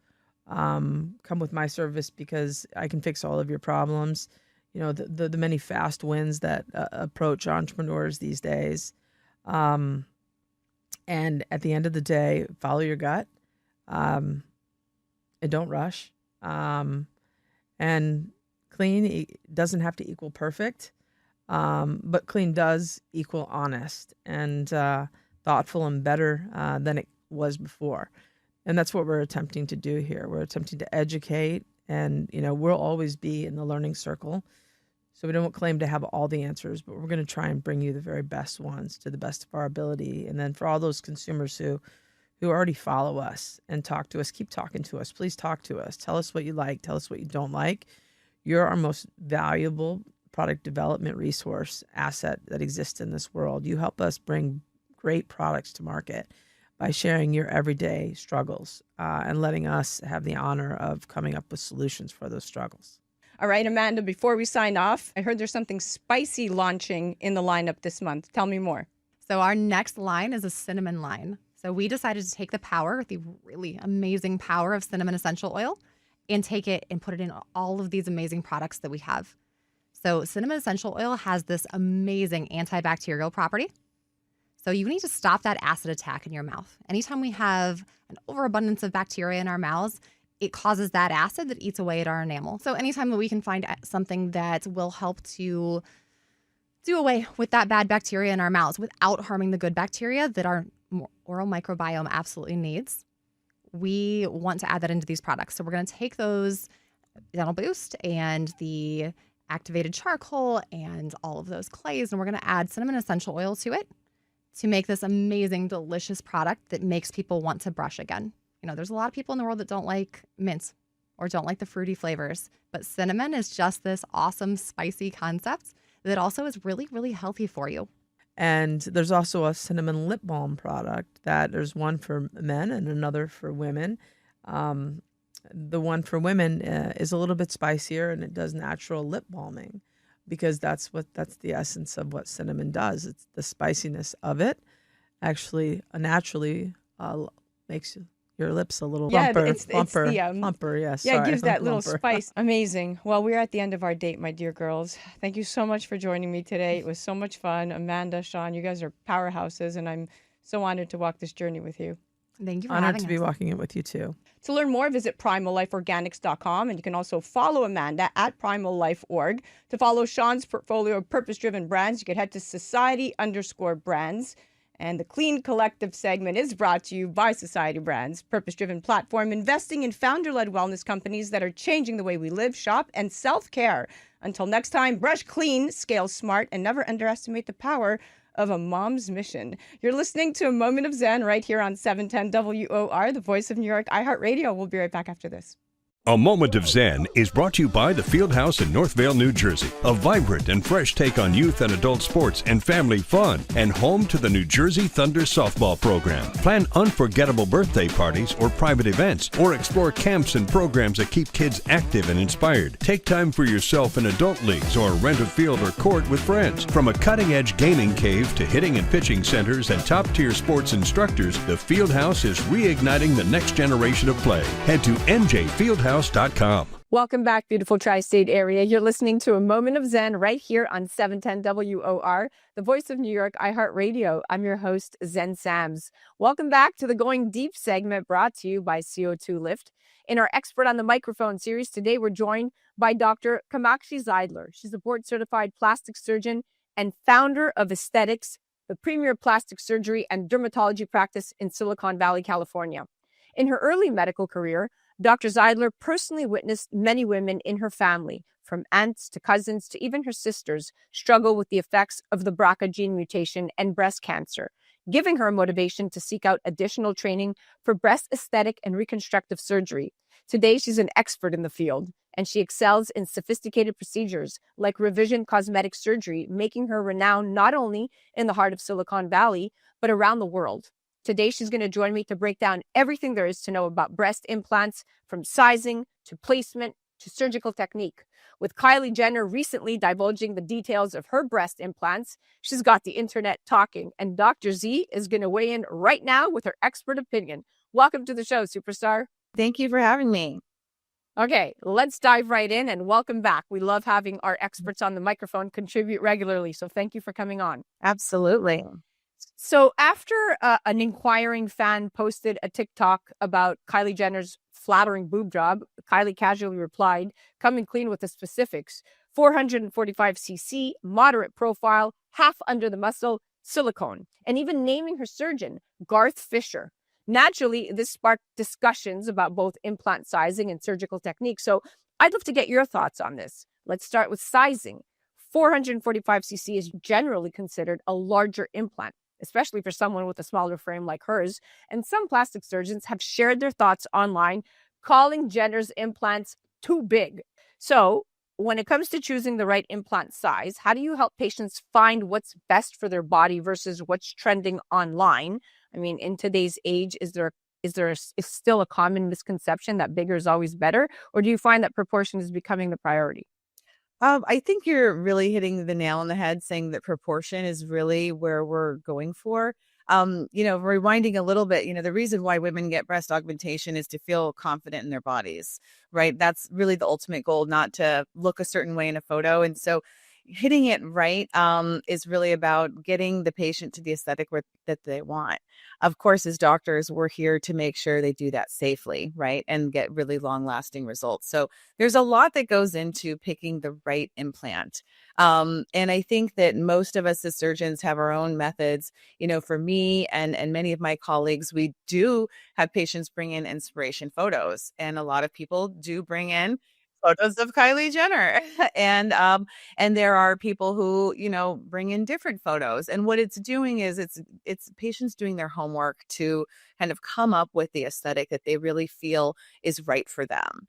come with my service because I can fix all of your problems. The many fast wins that approach entrepreneurs these days. And at the end of the day, follow your gut, and don't rush. And clean doesn't have to equal perfect, but clean does equal honest and thoughtful and better than it was before. And that's what we're attempting to do here. We're attempting to educate, and we'll always be in the learning circle. So we don't claim to have all the answers, but we're going to try and bring you the very best ones to the best of our ability. And then for all those consumers who already follow us and talk to us, keep talking to us. Please talk to us. Tell us what you like. Tell us what you don't like. You're our most valuable product development resource asset that exists in this world. You help us bring great products to market by sharing your everyday struggles and letting us have the honor of coming up with solutions for those struggles. All right, Amanda, before we sign off, I heard there's something spicy launching in the lineup this month. Tell me more. So our next line is a cinnamon line. So we decided to take the really amazing power of cinnamon essential oil and take it and put it in all of these amazing products that we have. So cinnamon essential oil has this amazing antibacterial property. So you need to stop that acid attack in your mouth. Anytime we have an overabundance of bacteria in our mouths, it causes that acid that eats away at our enamel. So anytime that we can find something that will help to do away with that bad bacteria in our mouths without harming the good bacteria that our oral microbiome absolutely needs, we want to add that into these products. So we're going to take those Dental Boost and the activated charcoal and all of those clays, and we're going to add cinnamon essential oil to it to make this amazing, delicious product that makes people want to brush again. There's a lot of people in the world that don't like mint or don't like the fruity flavors, but cinnamon is just this awesome, spicy concept that also is really, really healthy for you. And there's also a cinnamon lip balm product that there's one for men and another for women. The one for women is a little bit spicier, and it does natural lip balming because that's the essence of what cinnamon does. It's the spiciness of it actually naturally makes your lips a little plumper. Plumper, yes. Yeah, it gives that little spice. Amazing. Well, we're at the end of our date, my dear girls. Thank you so much for joining me today. It was so much fun. Amanda, Shawn, you guys are powerhouses, and I'm so honored to walk this journey with you. Thank you for having us. Honored to be walking it with you, too. To learn more, visit PrimalLifeOrganics.com, and you can also follow Amanda at Primal Life Org. To follow Shawn's portfolio of purpose-driven brands, you can head to Society_brands. And the Clean Collective segment is brought to you by Society Brands, purpose-driven platform investing in founder-led wellness companies that are changing the way we live, shop, and self-care. Until next time, brush clean, scale smart, and never underestimate the power of a mom's mission. You're listening to A Moment of Zen right here on 710 WOR, the voice of New York, iHeartRadio. We'll be right back after this. A Moment of Zen is brought to you by the Fieldhouse in Northvale, New Jersey, a vibrant and fresh take on youth and adult sports and family fun, and home to the New Jersey Thunder softball program. Plan unforgettable birthday parties or private events, or explore camps and programs that keep kids active and inspired. Take time for yourself in adult leagues or rent a field or court with friends. From a cutting-edge gaming cave to hitting and pitching centers and top-tier sports instructors, the Fieldhouse is reigniting the next generation of play. Head to njfieldhouse.com. Welcome back, beautiful tri-state area. You're listening to A Moment of Zen right here on 710 WOR, the voice of New York, iHeartRadio. I'm your host, Zen Sams. Welcome back to the Going Deep segment brought to you by CO2 Lift. In our Expert on the Microphone series, today we're joined by Dr. Kamakshi Zeidler. She's a board-certified plastic surgeon and founder of Aesthetx, the premier plastic surgery and dermatology practice in Silicon Valley, California. In her early medical career, Dr. Zeidler personally witnessed many women in her family, from aunts to cousins to even her sisters, struggle with the effects of the BRCA gene mutation and breast cancer, giving her a motivation to seek out additional training for breast aesthetic and reconstructive surgery. Today, she's an expert in the field, and she excels in sophisticated procedures like revision cosmetic surgery, making her renowned not only in the heart of Silicon Valley, but around the world. Today, she's going to join me to break down everything there is to know about breast implants, from sizing to placement to surgical technique. With Kylie Jenner recently divulging the details of her breast implants, she's got the internet talking, and Dr. Z is going to weigh in right now with her expert opinion. Welcome to the show, superstar. Thank you for having me. Okay, let's dive right in, and welcome back. We love having our experts on the microphone contribute regularly, so thank you for coming on. Absolutely. So after an inquiring fan posted a TikTok about Kylie Jenner's flattering boob job, Kylie casually replied, coming clean with the specifics: 445cc, moderate profile, half under the muscle, silicone, and even naming her surgeon, Garth Fisher. Naturally, this sparked discussions about both implant sizing and surgical techniques. So I'd love to get your thoughts on this. Let's start with sizing. 445cc is generally considered a larger implant, especially for someone with a smaller frame like hers. And some plastic surgeons have shared their thoughts online, calling Jenner's implants too big. So, when it comes to choosing the right implant size, how do you help patients find what's best for their body versus what's trending online? I mean, in today's age, is still a common misconception that bigger is always better, or do you find that proportion is becoming the priority? I think you're really hitting the nail on the head saying that proportion is really where we're going for. Rewinding a little bit, the reason why women get breast augmentation is to feel confident in their bodies, right? That's really the ultimate goal, not to look a certain way in a photo. And so hitting it right is really about getting the patient to the aesthetic that they want. Of course, as doctors, we're here to make sure they do that safely, right? And get really long lasting results. So there's a lot that goes into picking the right implant. And I think that most of us as surgeons have our own methods. For me and many of my colleagues, we do have patients bring in inspiration photos. And a lot of people do bring in photos of Kylie Jenner. And there are people who, bring in different photos. And what it's doing is it's patients doing their homework to kind of come up with the aesthetic that they really feel is right for them.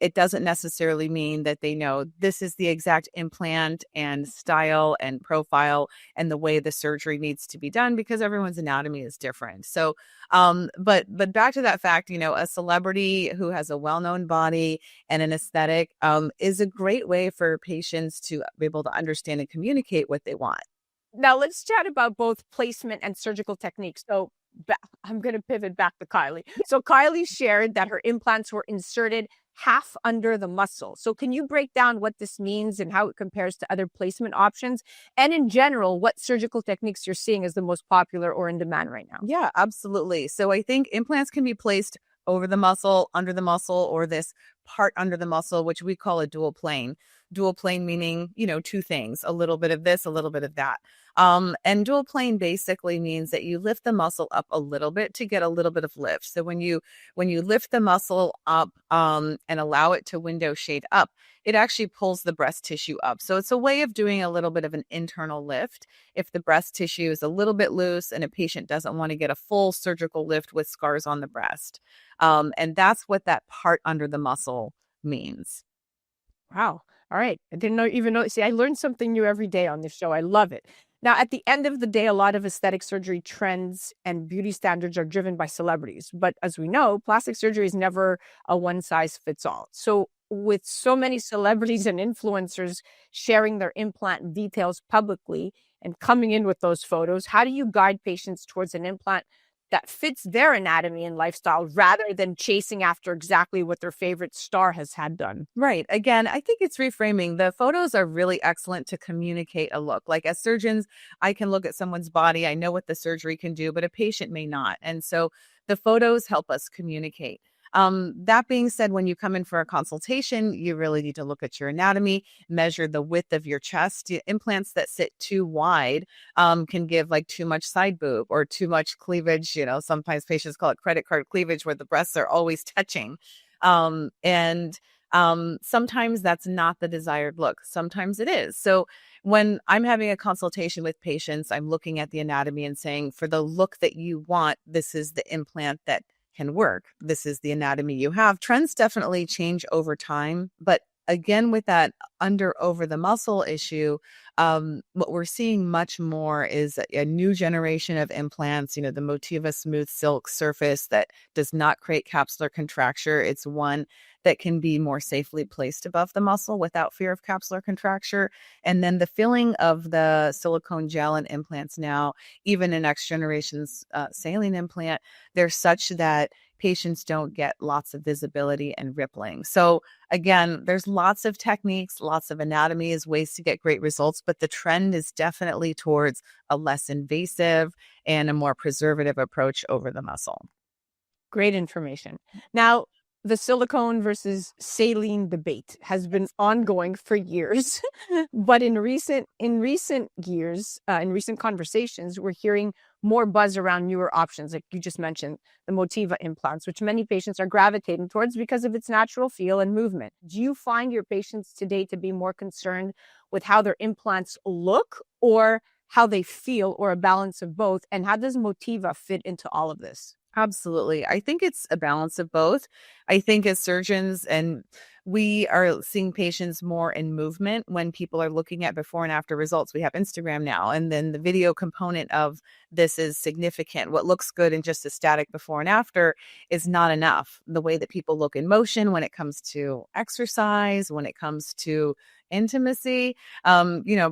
It doesn't necessarily mean that they know this is the exact implant and style and profile and the way the surgery needs to be done, because everyone's anatomy is different. So, but back to that fact, a celebrity who has a well-known body and an aesthetic is a great way for patients to be able to understand and communicate what they want. Now let's chat about both placement and surgical techniques. So I'm going to pivot back to Kylie. So Kylie shared that her implants were inserted half under the muscle. So can you break down what this means and how it compares to other placement options? And in general, what surgical techniques you're seeing as the most popular or in demand right now? Yeah, absolutely. So I think implants can be placed over the muscle, under the muscle, or this part under the muscle, which we call a dual plane. Dual plane meaning, two things, a little bit of this, a little bit of that. And dual plane basically means that you lift the muscle up a little bit to get a little bit of lift. So when you lift the muscle up and allow it to window shade up, it actually pulls the breast tissue up. So it's a way of doing a little bit of an internal lift. If the breast tissue is a little bit loose and a patient doesn't want to get a full surgical lift with scars on the breast. And that's what that part under the muscle means. Wow. All right. I didn't even know. See, I learned something new every day on this show. I love it. Now, at the end of the day, a lot of aesthetic surgery trends and beauty standards are driven by celebrities. But as we know, plastic surgery is never a one size fits all. So with so many celebrities and influencers sharing their implant details publicly and coming in with those photos, how do you guide patients towards an implant that fits their anatomy and lifestyle rather than chasing after exactly what their favorite star has had done? Right. Again, I think it's reframing. The photos are really excellent to communicate a look. Like as surgeons, I can look at someone's body. I know what the surgery can do, but a patient may not. And so the photos help us communicate. That being said, when you come in for a consultation, you really need to look at your anatomy, measure the width of your chest. Implants that sit too wide can give like too much side boob or too much cleavage. Sometimes patients call it credit card cleavage, where the breasts are always touching. And sometimes that's not the desired look. Sometimes it is. So when I'm having a consultation with patients, I'm looking at the anatomy and saying, for the look that you want, this is the implant that can work. This is the anatomy you have. Trends definitely change over time, but again, with that over the muscle issue, what we're seeing much more is a new generation of implants, the Motiva Smooth Silk surface that does not create capsular contracture. It's one that can be more safely placed above the muscle without fear of capsular contracture. And then the filling of the silicone gel and implants now, even in next generation's saline implant, they're such that patients don't get lots of visibility and rippling. So again, there's lots of techniques, lots of anatomies, ways to get great results, but the trend is definitely towards a less invasive and a more preservative approach over the muscle. Great information. Now, the silicone versus saline debate has been ongoing for years, but in recent years, in recent conversations, we're hearing more buzz around newer options, like you just mentioned, the Motiva implants, which many patients are gravitating towards because of its natural feel and movement. Do you find your patients today to be more concerned with how their implants look or how they feel, or a balance of both? And how does Motiva fit into all of this? Absolutely. I think it's a balance of both. I think as surgeons, and we are seeing patients more in movement when people are looking at before and after results. We have Instagram now, and then the video component of this is significant. What looks good in just a static before and after is not enough. The way that people look in motion when it comes to exercise, when it comes to intimacy,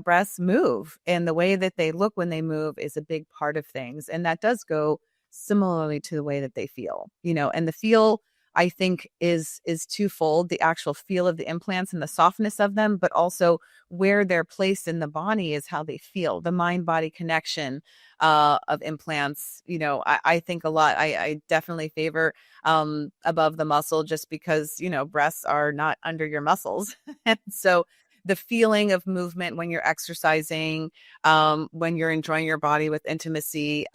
breasts move, and the way that they look when they move is a big part of things. And that does go similarly to the way that they feel, and the feel, I think, is twofold: the actual feel of the implants and the softness of them, but also where they're placed in the body is how they feel, the mind body connection of implants. I think a lot, I definitely favor above the muscle, just because breasts are not under your muscles. And so the feeling of movement when you're exercising, when you're enjoying your body with intimacy,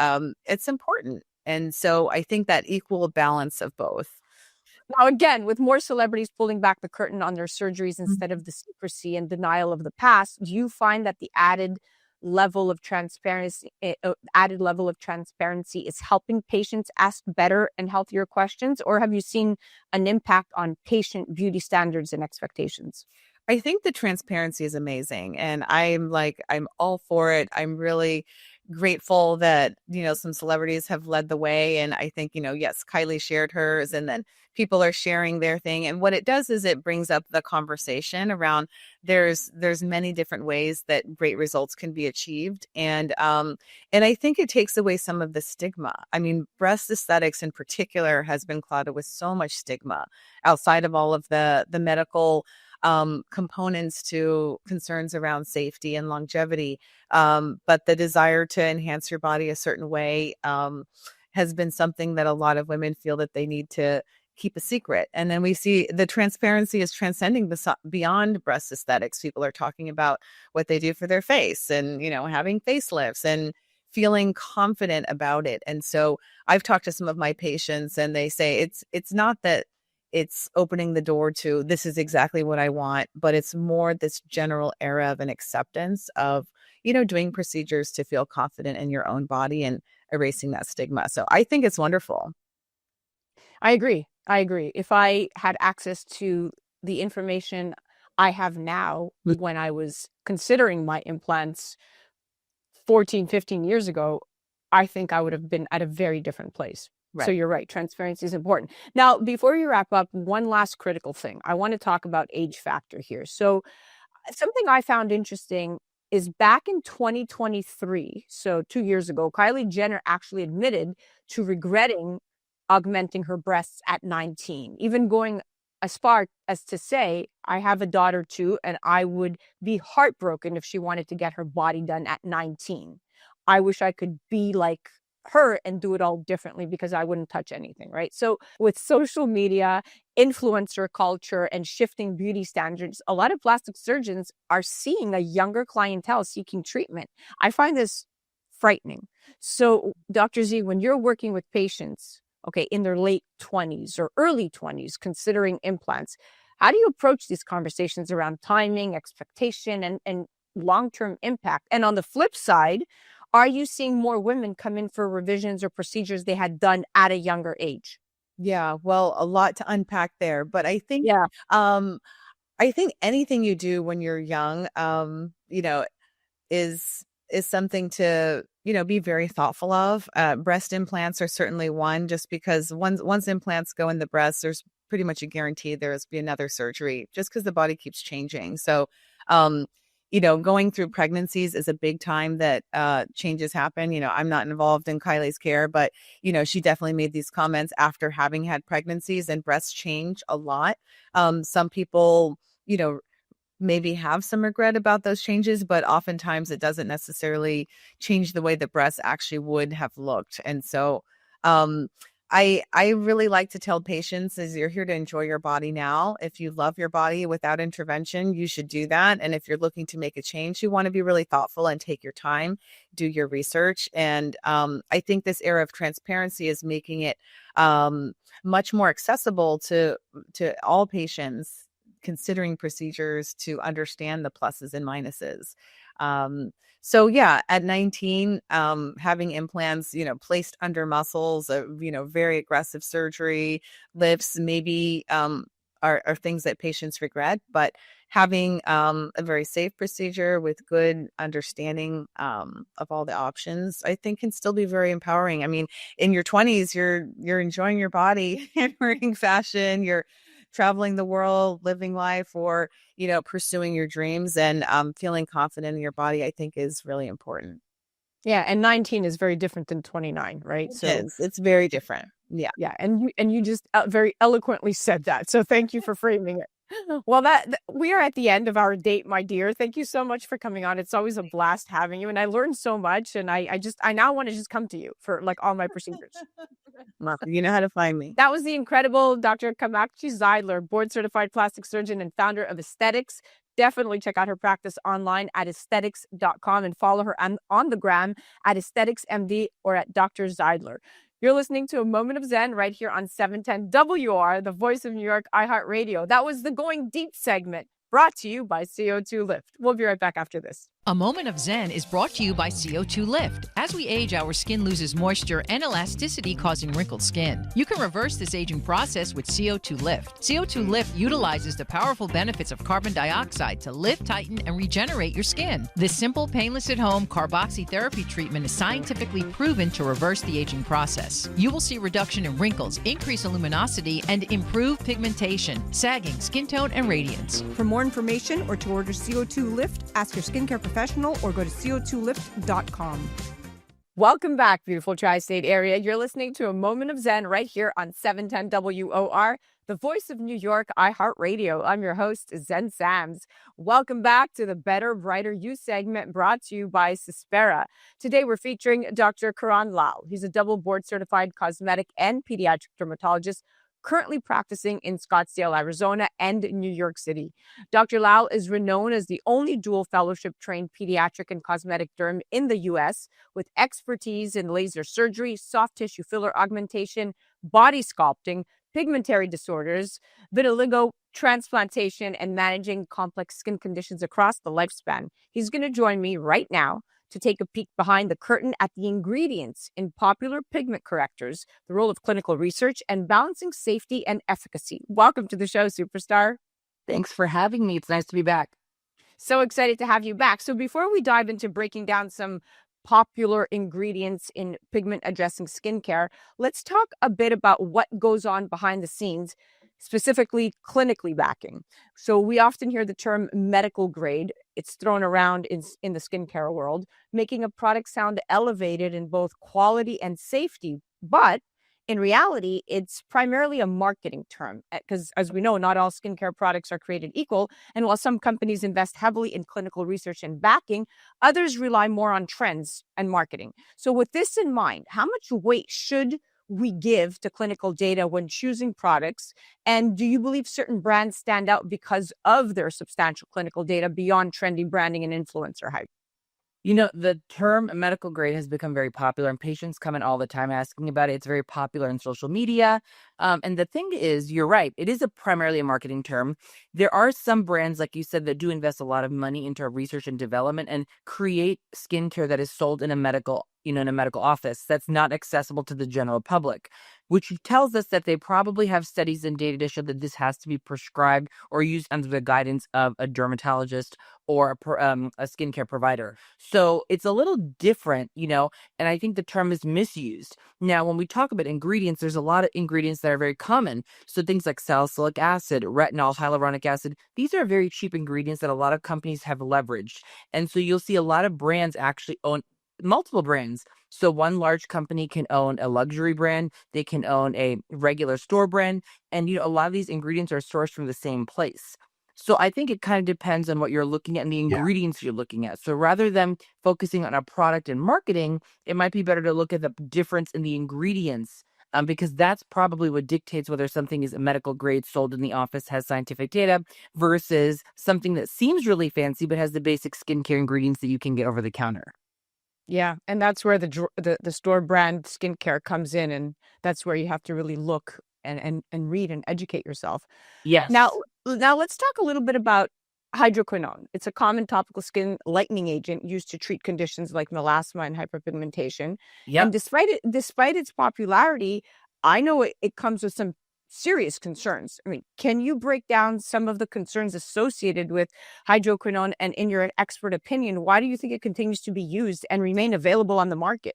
it's important. And so I think that equal balance of both. Now, again, with more celebrities pulling back the curtain on their surgeries instead of the secrecy and denial of the past, do you find that the added level of transparency is helping patients ask better and healthier questions? Or have you seen an impact on patient beauty standards and expectations? I think the transparency is amazing, and I'm all for it. I'm really grateful that, some celebrities have led the way. And I think, yes, Kylie shared hers, and then people are sharing their thing. And what it does is it brings up the conversation around there's many different ways that great results can be achieved. And I think it takes away some of the stigma. I mean, breast aesthetics in particular has been clouded with so much stigma outside of all of the medical components to concerns around safety and longevity. But the desire to enhance your body a certain way has been something that a lot of women feel that they need to keep a secret. And then we see the transparency is transcending beyond breast aesthetics. People are talking about what they do for their face and, having facelifts and feeling confident about it. And so I've talked to some of my patients, and they say it's not that it's opening the door to this is exactly what I want, but it's more this general era of an acceptance of, doing procedures to feel confident in your own body and erasing that stigma. So I think it's wonderful. I agree. If I had access to the information I have now when I was considering my implants 14, 15 years ago, I think I would have been at a very different place. Right. So you're right. Transparency is important. Now, before you wrap up, one last critical thing. I want to talk about age factor here. So something I found interesting is back in 2023, so 2 years ago, Kylie Jenner actually admitted to regretting augmenting her breasts at 19, even going as far as to say, I have a daughter too, and I would be heartbroken if she wanted to get her body done at 19. I wish I could be like her and do it all differently because I wouldn't touch anything, right? So with social media, influencer culture, and shifting beauty standards, a lot of plastic surgeons are seeing a younger clientele seeking treatment. I find this frightening. So Dr. Z, when you're working with patients, okay, in their late 20s or early 20s, considering implants, how do you approach these conversations around timing, expectation, and long-term impact? And on the flip side, are you seeing more women come in for revisions or procedures they had done at a younger age? Yeah, well, a lot to unpack there, but I think, I think anything you do when you're young, is something to, be very thoughtful of. Breast implants are certainly one, just because once implants go in the breast, there's pretty much a guarantee there's be another surgery just because the body keeps changing. So, going through pregnancies is a big time that changes happen. I'm not involved in Kylie's care, but, she definitely made these comments after having had pregnancies, and breasts change a lot. Some people, maybe have some regret about those changes, but oftentimes it doesn't necessarily change the way the breasts actually would have looked. And so um, I really like to tell patients is you're here to enjoy your body now. If you love your body without intervention, you should do that. And if you're looking to make a change, you want to be really thoughtful and take your time, do your research. And I think this era of transparency is making it much more accessible to all patients considering procedures to understand the pluses and minuses. So yeah, at 19, having implants, placed under muscles, very aggressive surgery, lifts, maybe are things that patients regret, but having a very safe procedure with good understanding of all the options, I think can still be very empowering. I mean, in your 20s, you're enjoying your body and wearing fashion, you're traveling the world, living life, or, pursuing your dreams, and feeling confident in your body, I think is really important. Yeah, and 19 is very different than 29, right? It's very different. Yeah. Yeah, and you just very eloquently said that. So thank you for framing it. Well, we are at the end of our date, my dear. Thank you so much for coming on. It's always a blast having you, and I learned so much, and I now want to just come to you for like all my procedures. Well, you know how to find me. That was the incredible Dr. Kamakshi Zeidler, board certified plastic surgeon and founder of Aesthetx. Definitely check out her practice online at aesthetx.com and follow her on the gram at aesthetxmd or at Dr. Zeidler. You're listening to A Moment of Zen right here on 710 WOR, the voice of New York, iHeartRadio. That was the Going Deep segment, brought to you by CO2 Lift. We'll be right back after this. A Moment of Zen is brought to you by CO2 Lift. As we age, our skin loses moisture and elasticity, causing wrinkled skin. You can reverse this aging process with CO2 Lift. CO2 Lift utilizes the powerful benefits of carbon dioxide to lift, tighten, and regenerate your skin. This simple, painless at-home carboxytherapy treatment is scientifically proven to reverse the aging process. You will see reduction in wrinkles, increase in luminosity, and improve pigmentation, sagging, skin tone, and radiance. For more information or to order CO2 Lift, ask your skincare professional or go to co2lift.com. Welcome back, beautiful tri-state area. You're listening to A Moment of Zen right here on 710 WOR, the voice of New York, iHeartRadio. I'm your host, Zen Sams. Welcome back to the Better, Brighter You segment, brought to you by Suspera. Today, we're featuring Dr. Karan Lal. He's a double board-certified cosmetic and pediatric dermatologist currently practicing in Scottsdale, Arizona, and New York City. Dr. Lal is renowned as the only dual fellowship-trained pediatric and cosmetic derm in the U.S. with expertise in laser surgery, soft tissue filler augmentation, body sculpting, pigmentary disorders, vitiligo, transplantation, and managing complex skin conditions across the lifespan. He's going to join me right now to take a peek behind the curtain at the ingredients in popular pigment correctors, the role of clinical research, and balancing safety and efficacy. Welcome to the show, superstar. Thanks for having me. It's nice to be back. So excited to have you back. So before we dive into breaking down some popular ingredients in pigment addressing skincare, let's talk a bit about what goes on behind the scenes, specifically clinically backing. So we often hear the term medical grade. It's thrown around in the skincare world, making a product sound elevated in both quality and safety. But in reality, it's primarily a marketing term because, as we know, not all skincare products are created equal. And while some companies invest heavily in clinical research and backing, others rely more on trends and marketing. So with this in mind, how much weight should we give to clinical data when choosing products? And do you believe certain brands stand out because of their substantial clinical data beyond trendy branding and influencer hype? The term medical grade has become very popular, and patients come in all the time asking about it. It's very popular in social media. And the thing is, you're right, it is primarily a marketing term. There are some brands, like you said, that do invest a lot of money into research and development and create skincare that is sold in a medical in a medical office that's not accessible to the general public, which tells us that they probably have studies and data to show that this has to be prescribed or used under the guidance of a dermatologist or a skincare provider. So it's a little different, and I think the term is misused. Now, when we talk about ingredients, there's a lot of ingredients that are very common. So things like salicylic acid, retinol, hyaluronic acid, these are very cheap ingredients that a lot of companies have leveraged. And so you'll see a lot of brands actually own multiple brands. So one large company can own a luxury brand, they can own a regular store brand, and a lot of these ingredients are sourced from the same place. So I think it kind of depends on what you're looking at and the ingredients you're looking at. So rather than focusing on a product and marketing, it might be better to look at the difference in the ingredients, because that's probably what dictates whether something is a medical grade, sold in the office, has scientific data, versus something that seems really fancy but has the basic skincare ingredients that you can get over the counter. Yeah, and that's where the store brand skincare comes in, and that's where you have to really look and read and educate yourself. Yes. Now let's talk a little bit about hydroquinone. It's a common topical skin lightening agent used to treat conditions like melasma and hyperpigmentation. Yep. And despite its popularity, I know it comes with some serious concerns. I mean, can you break down some of the concerns associated with hydroquinone, and in your expert opinion, why do you think it continues to be used and remain available on the market?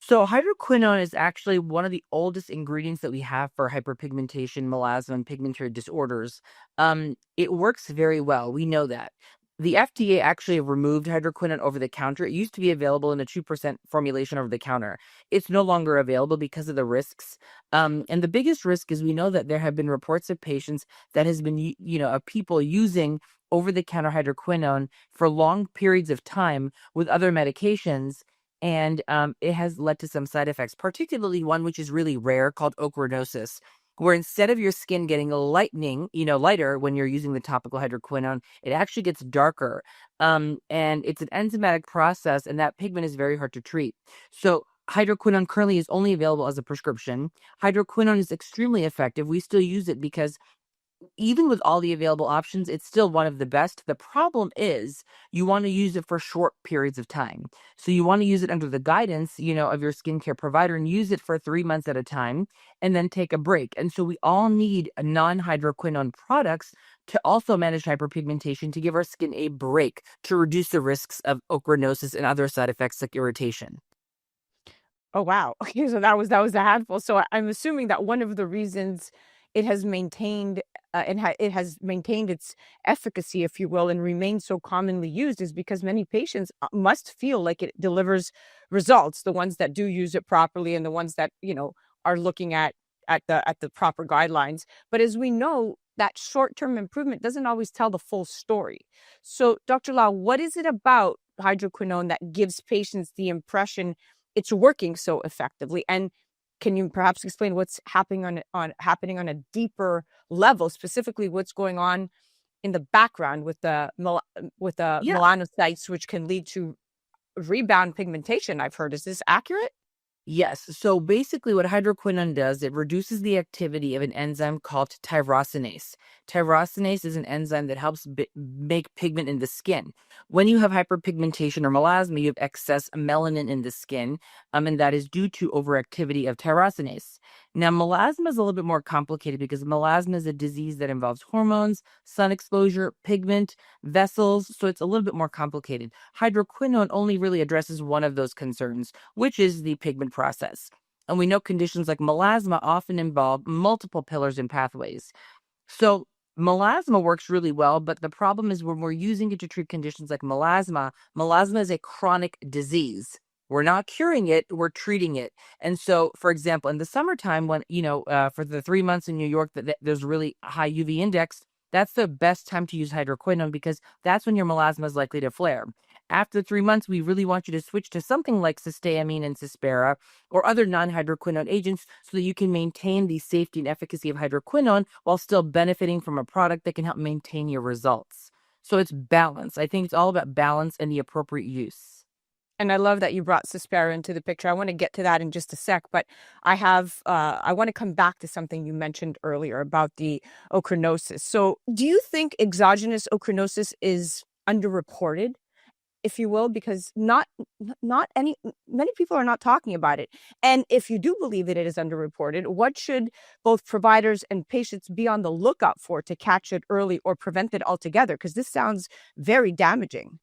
So hydroquinone is actually one of the oldest ingredients that we have for hyperpigmentation, melasma, and pigmentary disorders. It works very well. We know that. The FDA actually removed hydroquinone over the counter. It used to be available in a 2% formulation over the counter. It's no longer available because of the risks. And the biggest risk is we know that there have been reports of patients that has been, of people using over-the-counter hydroquinone for long periods of time with other medications. And it has led to some side effects, particularly one which is really rare called ochronosis, where instead of your skin getting lighter when you're using the topical hydroquinone, it actually gets darker. And it's an enzymatic process, and that pigment is very hard to treat. So hydroquinone currently is only available as a prescription. Hydroquinone is extremely effective. We still use it because even with all the available options, it's still one of the best. The problem is you want to use it for short periods of time. So you want to use it under the guidance, of your skincare provider, and use it for 3 months at a time and then take a break. And so we all need non-hydroquinone products to also manage hyperpigmentation, to give our skin a break, to reduce the risks of ochronosis and other side effects like irritation. Oh, wow. Okay, so that was a handful. So I'm assuming that one of the reasons it has maintained it has maintained its efficacy, if you will, and remains so commonly used is because many patients must feel like it delivers results. The ones that do use it properly, and the ones that are looking at the proper guidelines. But as we know, that short-term improvement doesn't always tell the full story. So, Dr. Lau, what is it about hydroquinone that gives patients the impression it's working so effectively? And can you perhaps explain what's happening on a deeper level, specifically what's going on in the background with the Yeah. melanocytes, which can lead to rebound pigmentation? I've heard. Is this accurate? Yes. So basically, what hydroquinone does, it reduces the activity of an enzyme called tyrosinase. Tyrosinase is an enzyme that helps make pigment in the skin. When you have hyperpigmentation or melasma, you have excess melanin in the skin, and that is due to overactivity of tyrosinase. Now, melasma is a little bit more complicated because melasma is a disease that involves hormones, sun exposure, pigment, vessels, so it's a little bit more complicated. Hydroquinone only really addresses one of those concerns, which is the pigment process. And we know conditions like melasma often involve multiple pillars and pathways. So melasma works really well, but the problem is when we're using it to treat conditions like melasma, melasma is a chronic disease. We're not curing it, we're treating it. And so, for example, in the summertime, when, for the 3 months in New York that there's really high UV index, that's the best time to use hydroquinone because that's when your melasma is likely to flare. After 3 months, we really want you to switch to something like cysteamine and Cispera or other non-hydroquinone agents so that you can maintain the safety and efficacy of hydroquinone while still benefiting from a product that can help maintain your results. So it's balance. I think it's all about balance and the appropriate use. And I love that you brought Cispera into the picture. I want to get to that in just a sec, but I want to come back to something you mentioned earlier about the ochronosis. So do you think exogenous ochronosis is underreported? if you will, because many people are not talking about it. And if you do believe that it is underreported, what should both providers and patients be on the lookout for to catch it early or prevent it altogether? Because this sounds very damaging.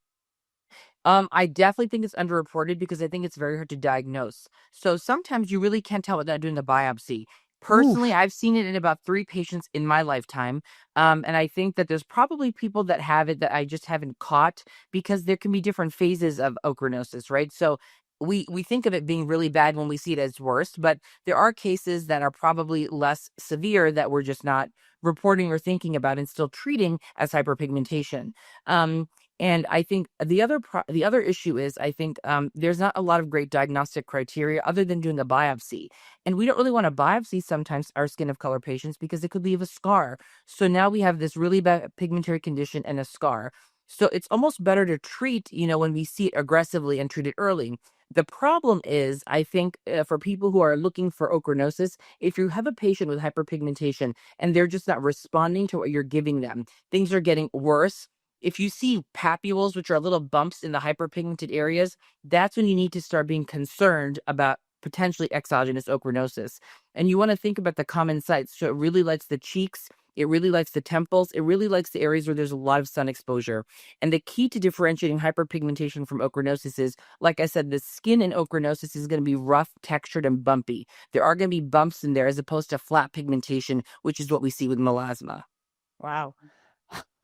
I definitely think it's underreported because I think it's very hard to diagnose. So sometimes you really can't tell without doing the biopsy. Personally, Oof. I've seen it in about 3 patients in my lifetime. And I think that there's probably people that have it that I just haven't caught because there can be different phases of ochronosis, right? So we think of it being really bad when we see it as worst, but there are cases that are probably less severe that we're just not reporting or thinking about and still treating as hyperpigmentation. Um, and I think the other issue is I think there's not a lot of great diagnostic criteria other than doing a biopsy. And we don't really want to biopsy sometimes our skin of color patients because it could leave a scar. So now we have this really bad pigmentary condition and a scar. So it's almost better to treat, when we see it aggressively and treat it early. The problem is, I think, for people who are looking for ochronosis, if you have a patient with hyperpigmentation and they're just not responding to what you're giving them, things are getting worse. If you see papules, which are little bumps in the hyperpigmented areas, that's when you need to start being concerned about potentially exogenous ochronosis. And you want to think about the common sites. So it really likes the cheeks, it really likes the temples, it really likes the areas where there's a lot of sun exposure. And the key to differentiating hyperpigmentation from ochronosis is, like I said, the skin in ochronosis is going to be rough, textured, and bumpy. There are going to be bumps in there as opposed to flat pigmentation, which is what we see with melasma. Wow.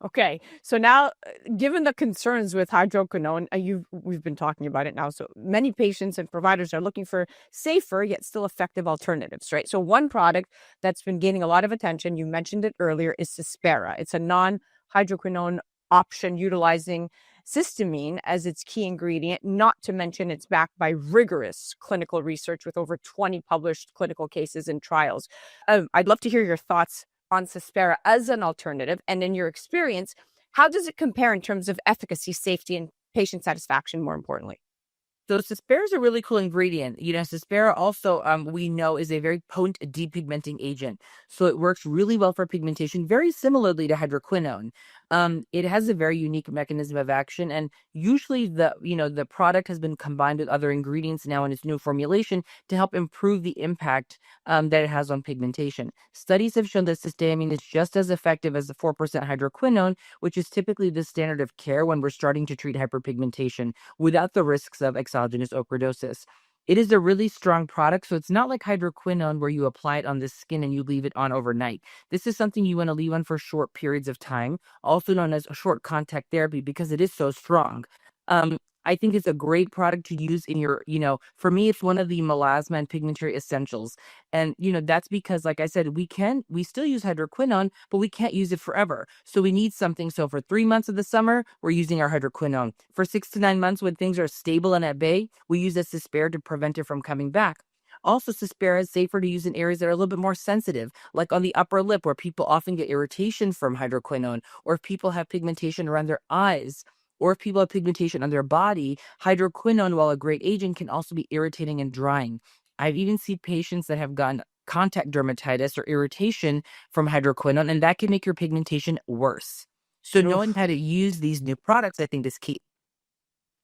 Okay, so now, given the concerns with hydroquinone, we've been talking about it now. So many patients and providers are looking for safer yet still effective alternatives, right? So one product that's been gaining a lot of attention, you mentioned it earlier, is Cispera. It's a non-hydroquinone option utilizing cysteamine as its key ingredient. Not to mention, it's backed by rigorous clinical research with over 20 published clinical cases and trials. I'd love to hear your thoughts on Cispera as an alternative, and in your experience, how does it compare in terms of efficacy, safety, and patient satisfaction, more importantly? So Cispera is a really cool ingredient. Cispera also, we know, is a very potent depigmenting agent. So it works really well for pigmentation, very similarly to hydroquinone. It has a very unique mechanism of action, and usually the product has been combined with other ingredients now in its new formulation to help improve the impact that it has on pigmentation. Studies have shown that cysteamine is just as effective as the 4% hydroquinone, which is typically the standard of care when we're starting to treat hyperpigmentation without the risks of exogenous ochronosis. It is a really strong product, so it's not like hydroquinone where you apply it on the skin and you leave it on overnight. This is something you want to leave on for short periods of time, also known as short contact therapy, because it is so strong. I think it's a great product to use in your, for me, it's one of the melasma and pigmentary essentials. And, that's because, like I said, we still use hydroquinone, but we can't use it forever. So we need something. So for 3 months of the summer, we're using our hydroquinone. For 6 to 9 months, when things are stable and at bay, we use a Cispera to prevent it from coming back. Also, Cispera is safer to use in areas that are a little bit more sensitive, like on the upper lip, where people often get irritation from hydroquinone, or if people have pigmentation around their eyes, or if people have pigmentation on their body. Hydroquinone, while a great agent, can also be irritating and drying. I've even seen patients that have gotten contact dermatitis or irritation from hydroquinone, and that can make your pigmentation worse. So knowing Oof. how to use these new products, I think, is key.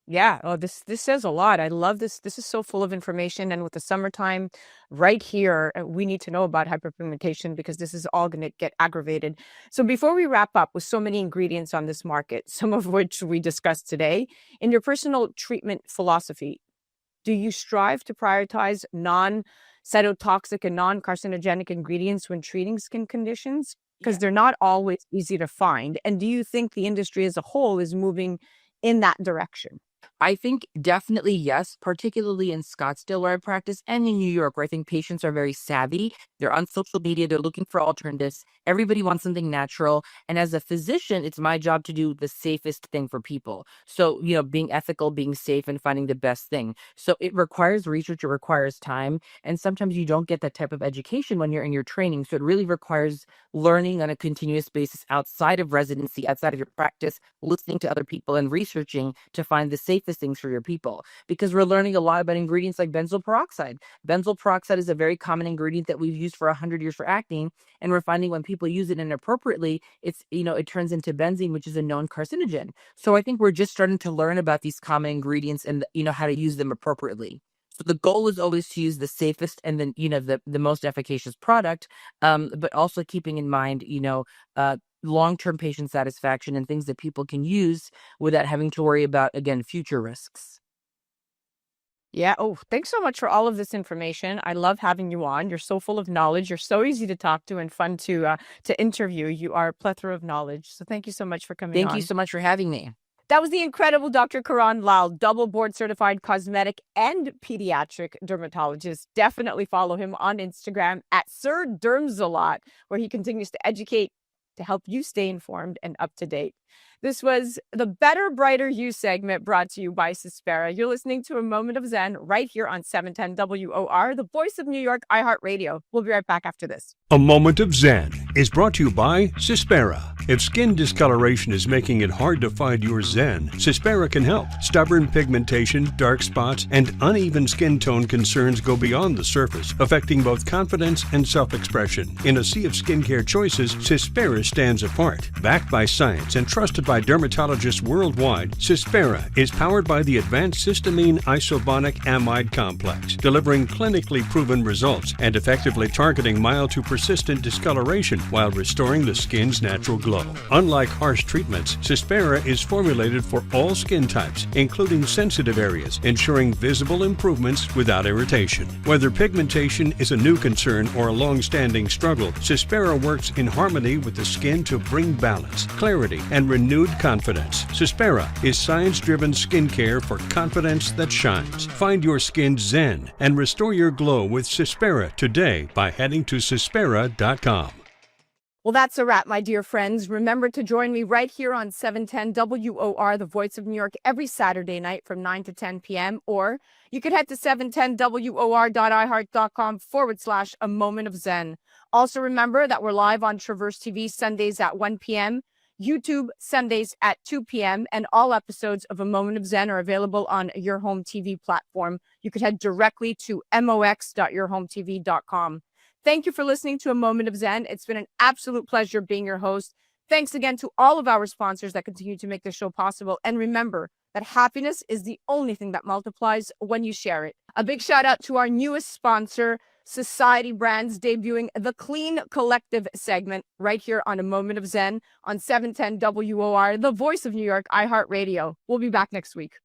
Yeah. Oh, this says a lot. I love this. This is so full of information. And with the summertime right here, we need to know about hyperpigmentation because this is all going to get aggravated. So before we wrap up, with so many ingredients on this market, some of which we discussed today, in your personal treatment philosophy, do you strive to prioritize non-cytotoxic and non-carcinogenic ingredients when treating skin conditions? Because they're not always easy to find. And do you think the industry as a whole is moving in that direction? I think definitely yes, particularly in Scottsdale where I practice and in New York where I think patients are very savvy. They're on social media, they're looking for alternatives. Everybody wants something natural. And as a physician, it's my job to do the safest thing for people. So, being ethical, being safe, and finding the best thing. So it requires research, it requires time. And sometimes you don't get that type of education when you're in your training. So it really requires learning on a continuous basis outside of residency, outside of your practice, listening to other people and researching to find the safest safest things for your people, because we're learning a lot about ingredients like benzoyl peroxide. Benzoyl peroxide is a very common ingredient that we've used for 100 years for acne. And we're finding when people use it inappropriately, it turns into benzene, which is a known carcinogen. So I think we're just starting to learn about these common ingredients and, how to use them appropriately. So the goal is always to use the safest and then, the most efficacious product, but also keeping in mind, long-term patient satisfaction and things that people can use without having to worry about, again, future risks. Yeah. Oh, thanks so much for all of this information. I love having you on. You're so full of knowledge. You're so easy to talk to and fun to interview. You are a plethora of knowledge. So thank you so much for coming on. Thank you so much for having me. That was the incredible Dr. Karan Lal, double board certified cosmetic and pediatric dermatologist. Definitely follow him on Instagram at Sir Dermsalot, where he continues to educate to help you stay informed and up to date. This was the Better, Brighter You segment brought to you by Suspera. You're listening to A Moment of Zen right here on 710 WOR, the voice of New York, iHeartRadio. We'll be right back after this. A Moment of Zen is brought to you by Suspera. If skin discoloration is making it hard to find your Zen, Suspera can help. Stubborn pigmentation, dark spots, and uneven skin tone concerns go beyond the surface, affecting both confidence and self-expression. In a sea of skincare choices, Suspera stands apart. Backed by science and trusted by dermatologists worldwide, Suspera is powered by the advanced cysteamine isobonic amide complex, delivering clinically proven results and effectively targeting mild to persistent discoloration while restoring the skin's natural glow. Unlike harsh treatments, Suspera is formulated for all skin types, including sensitive areas, ensuring visible improvements without irritation. Whether pigmentation is a new concern or a long-standing struggle, Suspera works in harmony with the skin to bring balance, clarity, and renewed confidence. Suspera is science-driven skincare for confidence that shines. Find your skin zen and restore your glow with Suspera today by heading to Suspera.com. Well, that's a wrap, my dear friends. Remember to join me right here on 710 WOR, the voice of New York, every Saturday night from 9 to 10 p.m. Or you could head to 710WOR.iHeart.com/A Moment of Zen. Also remember that we're live on Traverse TV Sundays at 1 p.m., YouTube Sundays at 2 p.m., and all episodes of A Moment of Zen are available on your home TV platform. You could head directly to mox.yourhometv.com. Thank you for listening to A Moment of Zen. It's been an absolute pleasure being your host. Thanks again to all of our sponsors that continue to make the show possible. And remember that happiness is the only thing that multiplies when you share it. A big shout out to our newest sponsor, Society Brands, debuting the Clean Collective segment right here on A Moment of Zen on 710 WOR, the voice of New York, iHeartRadio. We'll be back next week.